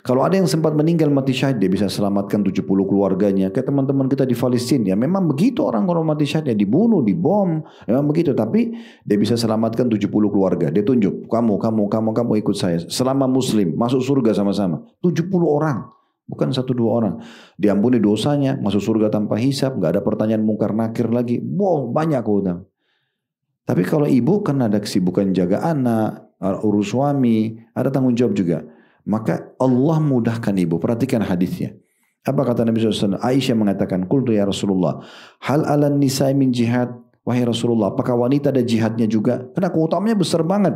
Kalau ada yang sempat meninggal mati syahid, dia bisa selamatkan 70 keluarganya. Kayak teman-teman kita di Palestina. Ya memang begitu orang kalau mati syahid, ya dibunuh, dibom. Memang begitu. Tapi dia bisa selamatkan 70 keluarga. Dia tunjuk, kamu ikut saya. Selama muslim, masuk surga sama-sama. 70 orang. Bukan 1-2 orang. Diampuni dosanya, masuk surga tanpa hisab. Gak ada pertanyaan mungkar nakir lagi. Wow, banyak keutamaan. Tapi kalau ibu kan ada kesibukan jaga anak, urus suami, ada tanggung jawab juga. Maka Allah mudahkan ibu. Perhatikan hadisnya. Apa kata Nabi SAW? Aisyah mengatakan, qultu ya Rasulullah, hal ala nisa'i min jihad? Wahai Rasulullah, apakah wanita ada jihadnya juga? Karena keutamaannya besar banget.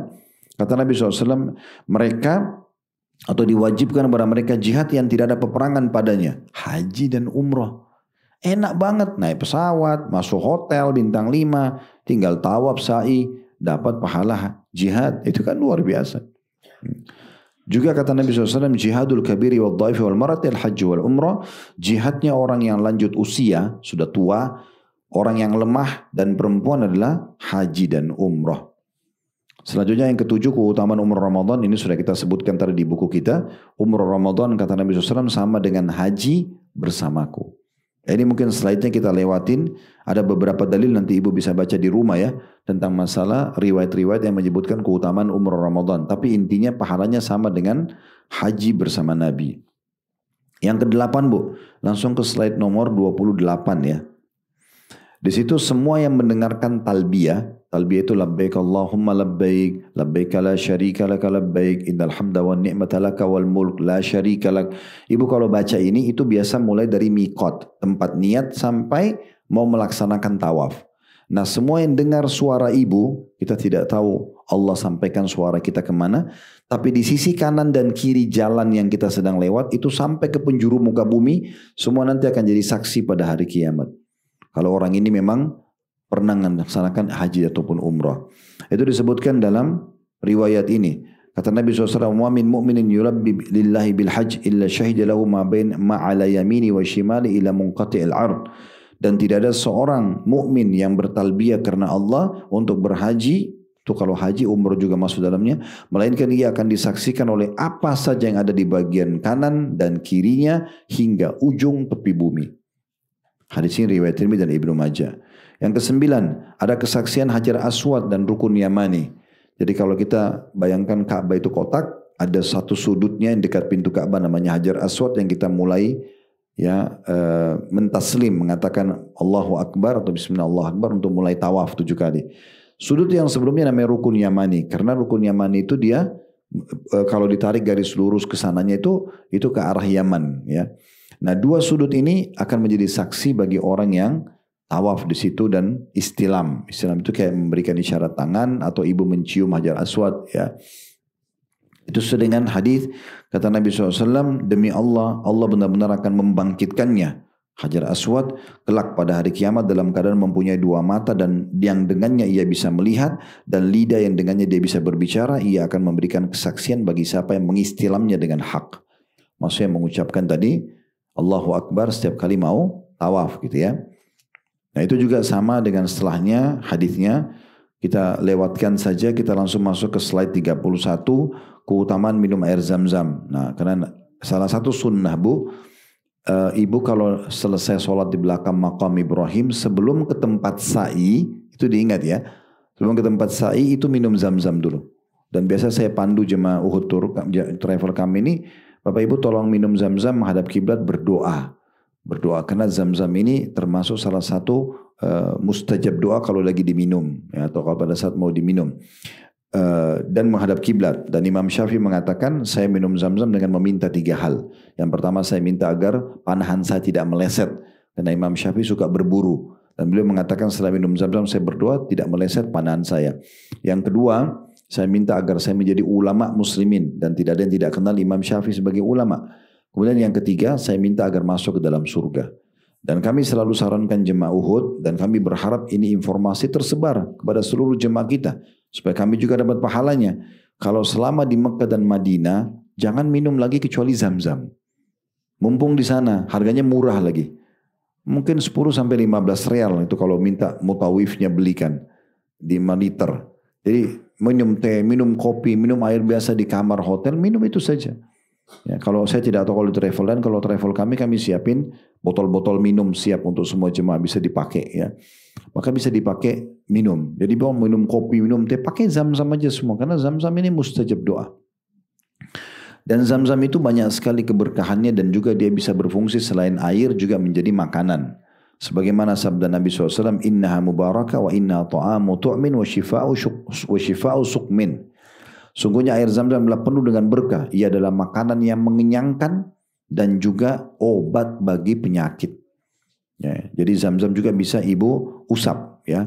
Kata Nabi SAW, mereka atau diwajibkan kepada mereka jihad yang tidak ada peperangan padanya. Haji dan umroh. Enak banget, naik pesawat, masuk hotel bintang 5, tinggal tawaf sa'i, dapat pahala jihad. Itu kan luar biasa. Juga kata Nabi SAW, jihadul kabiri wal dhaifi wal marati al hajj wal umrah. Jihadnya orang yang lanjut usia, sudah tua, orang yang lemah dan perempuan adalah haji dan umrah. Selanjutnya yang ketujuh, keutamaan umrah Ramadan. Ini sudah kita sebutkan tadi di buku kita. Umrah Ramadan kata Nabi SAW sama dengan haji bersamaku. Ini mungkin slide-nya kita lewatin. Ada beberapa dalil nanti ibu bisa baca di rumah ya. Tentang masalah riwayat-riwayat yang menyebutkan keutamaan umrah Ramadan. Tapi intinya pahalanya sama dengan haji bersama Nabi. Yang ke-8 bu. Langsung ke slide nomor 28 ya. Di situ semua yang mendengarkan talbiyah. Talbiyah itu labbaik Allahumma labbaik. Labbaik la syarika laka labbaik. Innal hamda wa ni'mata laka wal mulk la syarika lak. Ibu kalau baca ini itu biasa mulai dari miqat. Tempat niat sampai mau melaksanakan tawaf. Nah semua yang dengar suara ibu. Kita tidak tahu Allah sampaikan suara kita kemana. Tapi di sisi kanan dan kiri jalan yang kita sedang lewat. Itu sampai ke penjuru muka bumi. Semua nanti akan jadi saksi pada hari kiamat. Kalau orang ini memang pernah melaksanakan haji ataupun umrah. Itu disebutkan dalam riwayat ini. Kata Nabi SAW, wa min mu'minin yulabbi lillahi bil hajj illa syahida lahu ma'ala yamini wa shimali ila munqati'il ard. Dan tidak ada seorang mukmin yang bertalbiyah karena Allah untuk berhaji. Itu kalau haji, umrah juga masuk dalamnya. Melainkan ia akan disaksikan oleh apa saja yang ada di bagian kanan dan kirinya hingga ujung tepi bumi. Hadis ini riwayat Tirmidzi dan Ibnu Majah. Yang ke-9, ada kesaksian Hajar Aswad dan Rukun Yamani. Jadi kalau kita bayangkan Ka'bah itu kotak, ada satu sudutnya yang dekat pintu Ka'bah namanya Hajar Aswad yang kita mulai mentaslim, mengatakan Allahu Akbar atau Bismillah Allahu Akbar untuk mulai tawaf 7 kali. Sudut yang sebelumnya namanya rukun yamani, karena rukun yamani itu dia kalau ditarik garis lurus ke sananya itu ke arah Yaman, ya. Nah, 2 sudut ini akan menjadi saksi bagi orang yang tawaf di situ dan istilam. Istilam itu kayak memberikan isyarat tangan atau ibu mencium Hajar Aswad, ya. Itu sesuai dengan hadis kata Nabi SAW, demi Allah, Allah benar-benar akan membangkitkannya Hajar Aswad kelak pada hari kiamat dalam keadaan mempunyai 2 mata dan yang dengannya ia bisa melihat dan lidah yang dengannya dia bisa berbicara. Ia akan memberikan kesaksian bagi siapa yang mengistilamnya dengan hak. Maksudnya mengucapkan tadi Allahu Akbar setiap kali mau tawaf gitu ya. Nah itu juga sama dengan setelahnya hadisnya. Kita lewatkan saja, kita langsung masuk ke slide 31, keutamaan minum air zam-zam. Nah, karena salah satu sunnah ibu kalau selesai sholat di belakang makam Ibrahim, sebelum ke tempat sa'i, itu diingat ya, sebelum ke tempat sa'i itu minum zam-zam dulu. Dan biasa saya pandu jemaah Uhud Tour, travel kami ini, Bapak Ibu tolong minum zam-zam, menghadap kiblat, berdoa. Berdoa, karena zam-zam ini termasuk salah satu mustajab doa kalau lagi diminum, ya, atau kalau pada saat mau diminum, dan menghadap kiblat. Dan Imam Syafi'i mengatakan saya minum zam-zam dengan meminta 3 hal. Yang pertama saya minta agar panahan saya tidak meleset, karena Imam Syafi'i suka berburu, dan beliau mengatakan setelah minum zam-zam saya berdoa tidak meleset panahan saya. Yang kedua saya minta agar saya menjadi ulama muslimin dan tidak ada yang tidak kenal Imam Syafi'i sebagai ulama. Kemudian yang ketiga saya minta agar masuk ke dalam surga. Dan kami selalu sarankan jemaah Uhud, dan kami berharap ini informasi tersebar kepada seluruh jemaah kita, supaya kami juga dapat pahalanya. Kalau selama di Mekah dan Madinah, jangan minum lagi kecuali zam-zam. Mumpung di sana, harganya murah lagi. Mungkin 10-15 real itu kalau minta mutawifnya belikan di 5 liter. Jadi minum teh, minum kopi, minum air biasa di kamar hotel, minum itu saja. Ya, kalau saya tidak tahu kalau travel, dan kalau travel kami siapin botol-botol minum siap untuk semua jemaah bisa dipakai, ya. Maka bisa dipakai minum. Jadi mau minum kopi, minum teh, pakai zam-zam aja semua, karena zam-zam ini mustajab doa. Dan zam-zam itu banyak sekali keberkahannya, dan juga dia bisa berfungsi selain air juga menjadi makanan. Sebagaimana sabda Nabi SAW, innaha mubarakah wa inna ta'amu tu'min wa shifa'u suqmin. Sungguhnya air zam-zam adalah penuh dengan berkah. Ia adalah makanan yang mengenyangkan dan juga obat bagi penyakit. Ya, jadi zam-zam juga bisa ibu usap, ya,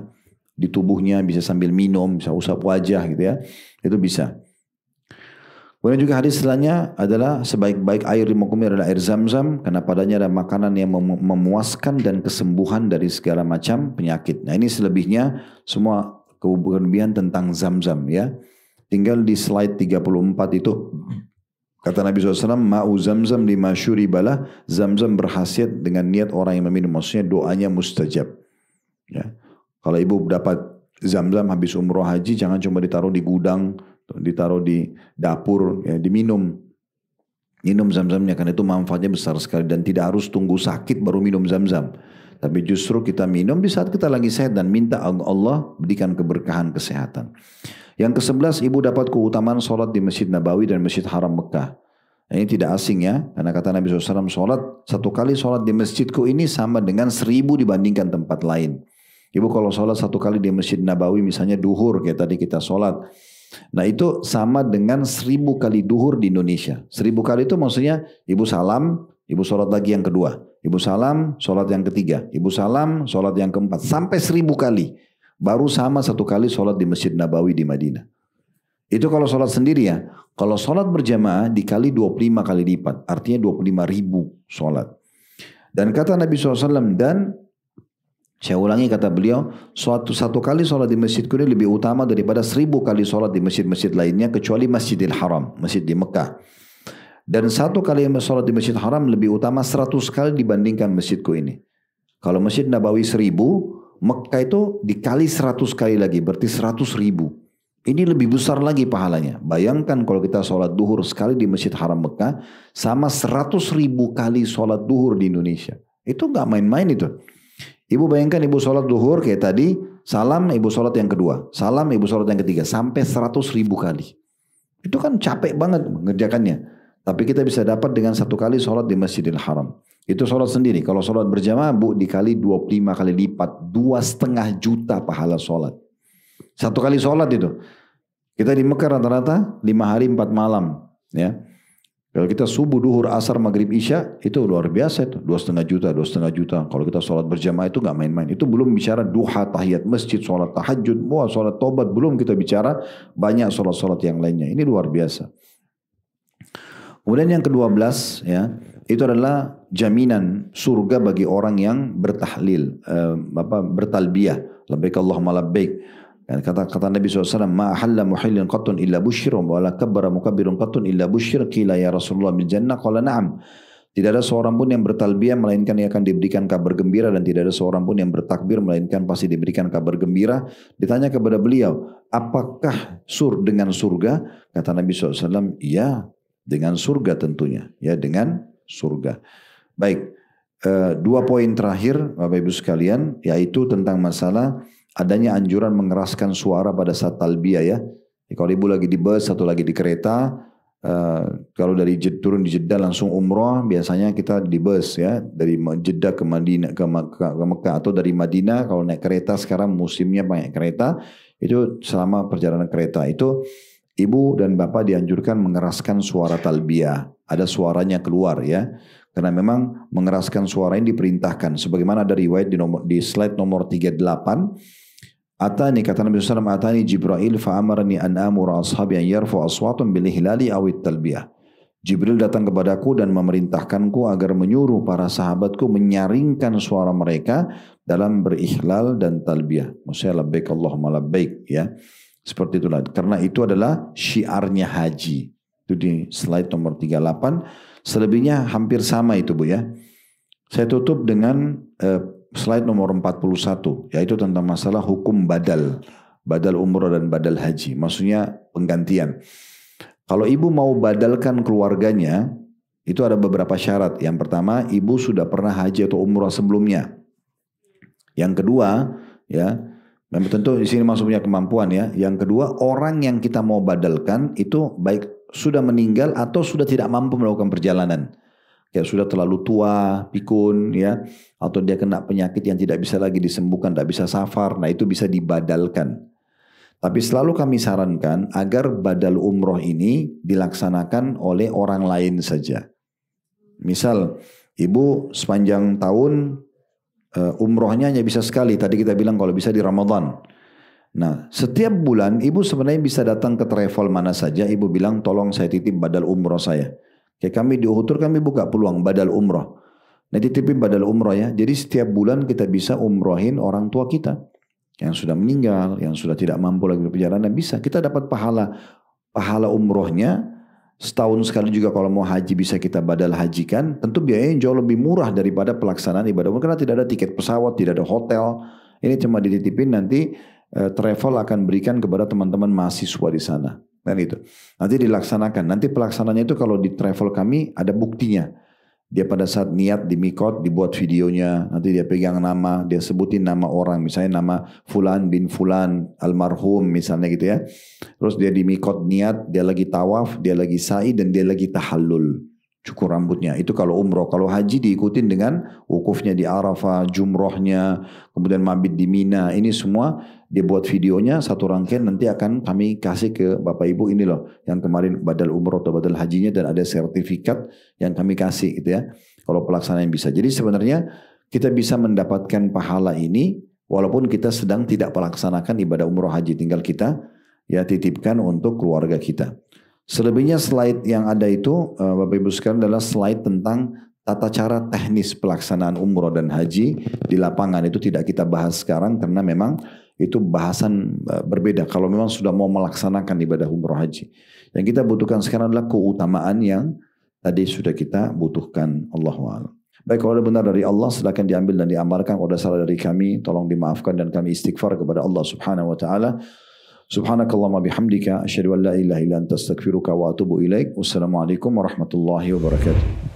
di tubuhnya, bisa sambil minum, bisa usap wajah gitu ya. Itu bisa. Kemudian juga hadis setelahnya adalah sebaik-baik air di muka bumi adalah air zam-zam, karena padanya ada makanan yang memuaskan dan kesembuhan dari segala macam penyakit. Nah ini selebihnya semua kelebihan tentang zam-zam, ya. Tinggal di slide 34 itu kata Nabi SAW, ma'u zam-zam lima syuribalah, zam-zam berkhasiat dengan niat orang yang meminum, maksudnya doanya mustajab, ya. Kalau ibu dapat zam-zam habis umroh haji, jangan cuma ditaruh di gudang, ditaruh di dapur, ya, diminum. Minum zam-zamnya, karena itu manfaatnya besar sekali, dan tidak harus tunggu sakit baru minum zam-zam. Tapi justru kita minum di saat kita lagi sehat dan minta Allah berikan keberkahan kesehatan. Yang ke-11, ibu dapat keutamaan sholat di Masjid Nabawi dan Masjid Haram Mekah. Nah, ini tidak asing ya, karena kata Nabi SAW, satu kali sholat di masjidku ini sama dengan 1000 dibandingkan tempat lain. Ibu kalau sholat 1 kali di Masjid Nabawi, misalnya duhur kayak tadi kita sholat, nah itu sama dengan 1000 kali duhur di Indonesia. 1000 kali itu maksudnya ibu salam, ibu sholat lagi yang kedua, ibu salam, sholat yang ketiga, ibu salam, sholat yang keempat, sampai 1000 kali. Baru sama 1 kali sholat di Masjid Nabawi di Madinah. Itu kalau sholat sendiri ya. Kalau sholat berjamaah dikali 25 kali lipat. Artinya 25.000 sholat. Dan kata Nabi SAW, dan saya ulangi kata beliau, satu kali sholat di masjidku ini lebih utama daripada 1000 kali sholat di masjid-masjid lainnya, kecuali Masjidil Haram, masjid di Mekah. Dan 1 kali sholat di Masjid Haram lebih utama 100 kali dibandingkan masjidku ini. Kalau Masjid Nabawi 1000, Mekah itu dikali 100 kali lagi, berarti 100.000. Ini lebih besar lagi pahalanya. Bayangkan kalau kita sholat duhur sekali di Masjid Haram Mekah, sama 100.000 kali sholat duhur di Indonesia. Itu gak main-main itu. Ibu bayangkan ibu sholat duhur kayak tadi, salam ibu sholat yang kedua, salam ibu sholat yang ketiga, sampai 100.000 kali. Itu kan capek banget mengerjakannya. Tapi kita bisa dapat dengan 1 kali sholat di Masjidil Haram. Itu sholat sendiri. Kalau sholat berjamaah Bu dikali 25 kali lipat, 2,5 juta pahala sholat. Satu kali sholat itu. Kita di Mekah rata-rata 5 hari 4 malam. Ya. Kalau kita subuh, duhur, asar, maghrib, isya, itu luar biasa itu. 2,5 juta, 2,5 juta. Kalau kita sholat berjamaah itu nggak main-main. Itu belum bicara duha, tahiyat masjid, sholat tahajud, sholat tobat. Belum kita bicara banyak sholat-sholat yang lainnya. Ini luar biasa. Kemudian yang ke-12 ya, itu adalah jaminan surga bagi orang yang bertahlil, bertalbiyah. Labbaik Allahumma labbaik. Kata Nabi SAW, ma ahalla muhillin qattun illa bushir wa la kabbara mukabbirun qattun illa bushir qila ya Rasulullah bil jannah qala na'am. Tidak ada seorang pun yang bertalbiyah melainkan ia akan diberikan kabar gembira, dan tidak ada seorang pun yang bertakbir melainkan pasti diberikan kabar gembira. Ditanya kepada beliau, apakah dengan surga? Kata Nabi SAW, ya dengan surga tentunya, ya dengan surga. Baik, 2 poin terakhir Bapak Ibu sekalian, yaitu tentang masalah adanya anjuran mengeraskan suara pada saat talbiyah ya. Kalau ibu lagi di bus atau lagi di kereta, kalau dari turun di Jeddah langsung umroh, biasanya kita di bus ya, dari Jeddah ke Madinah ke Mekah, atau dari Madinah kalau naik kereta, sekarang musimnya banyak kereta, itu selama perjalanan kereta itu ibu dan bapak dianjurkan mengeraskan suara talbiyah, ada suaranya keluar ya. Karena memang mengeraskan suara ini diperintahkan. Sebagaimana ada riwayat di slide nomor 38. Atani, kata Nabi SAW, Atani Jibril fa'amarani an amura ashabi an yarfu aswatun bil ihlali awit talbiyah. Jibril datang kepadaku dan memerintahkanku agar menyuruh para sahabatku menyaringkan suara mereka dalam berihlal dan talbiyah. Maksudnya labbaik Allahumma labbaik ya. Seperti itulah. Karena itu adalah syiarnya haji. Itu di slide nomor 38. Selebihnya hampir sama itu Bu ya. Saya tutup dengan slide nomor 41. Yaitu tentang masalah hukum badal. Badal umrah dan badal haji. Maksudnya penggantian. Kalau ibu mau badalkan keluarganya, itu ada beberapa syarat. Yang pertama, ibu sudah pernah haji atau umrah sebelumnya. Yang kedua, ya, dan tentu di sini masuk punya kemampuan ya. Yang kedua, orang yang kita mau badalkan itu baik sudah meninggal atau sudah tidak mampu melakukan perjalanan. Ya sudah terlalu tua, pikun ya, atau dia kena penyakit yang tidak bisa lagi disembuhkan, tidak bisa safar. Nah itu bisa dibadalkan. Tapi selalu kami sarankan agar badal umroh ini dilaksanakan oleh orang lain saja. Misal ibu sepanjang tahun umrohnya hanya bisa sekali. Tadi kita bilang kalau bisa di Ramadan. Nah setiap bulan ibu sebenarnya bisa datang ke travel mana saja. Ibu bilang tolong saya titip badal umroh saya. Kayak kami di Uhutur kami buka peluang badal umroh. Nah titipin badal umroh ya. Jadi setiap bulan kita bisa umrohin orang tua kita. Yang sudah meninggal, yang sudah tidak mampu lagi berperjalanan bisa. Kita dapat pahala umrohnya. Setahun sekali juga kalau mau haji bisa kita badal hajikan. Tentu biayanya jauh lebih murah daripada pelaksanaan ibadah umroh. Karena tidak ada tiket pesawat, tidak ada hotel. Ini cuma dititipin nanti travel akan berikan kepada teman-teman mahasiswa di sana. Dan itu. Nanti dilaksanakan. Nanti pelaksananya itu kalau di travel kami ada buktinya. Dia pada saat niat di mikot dibuat videonya. Nanti dia pegang nama, dia sebutin nama orang. Misalnya nama Fulan bin Fulan almarhum misalnya gitu ya. Terus dia di mikot niat, dia lagi tawaf, dia lagi sa'i dan dia lagi tahallul. Cukur rambutnya. Itu kalau umroh. Kalau haji diikutin dengan wukufnya di Arafah, jumrohnya, kemudian mabit di Mina. Ini semua dia buat videonya satu rangkaian. Nanti akan kami kasih ke Bapak Ibu ini loh. Yang kemarin badal umroh atau badal hajinya dan ada sertifikat yang kami kasih gitu ya. Kalau pelaksanaan bisa. Jadi sebenarnya kita bisa mendapatkan pahala ini walaupun kita sedang tidak melaksanakan ibadah umroh haji. Tinggal kita ya titipkan untuk keluarga kita. Selebihnya slide yang ada itu Bapak Ibu sekalian adalah slide tentang tata cara teknis pelaksanaan umroh dan haji di lapangan. Itu tidak kita bahas sekarang karena memang itu bahasan berbeda. Kalau memang sudah mau melaksanakan ibadah umroh haji. Yang kita butuhkan sekarang adalah keutamaan yang tadi sudah kita butuhkan. Allahu a'lam. Baik, kalau ada benar dari Allah silakan diambil dan diamalkan. Kalau ada salah dari kami tolong dimaafkan dan kami istighfar kepada Allah Subhanahu wa taala. Subhanakallahumma bihamdika asyhadu an la ilaha illa anta astaghfiruka wa atubu ilaik. Wassalamualaikum warahmatullahi wabarakatuh.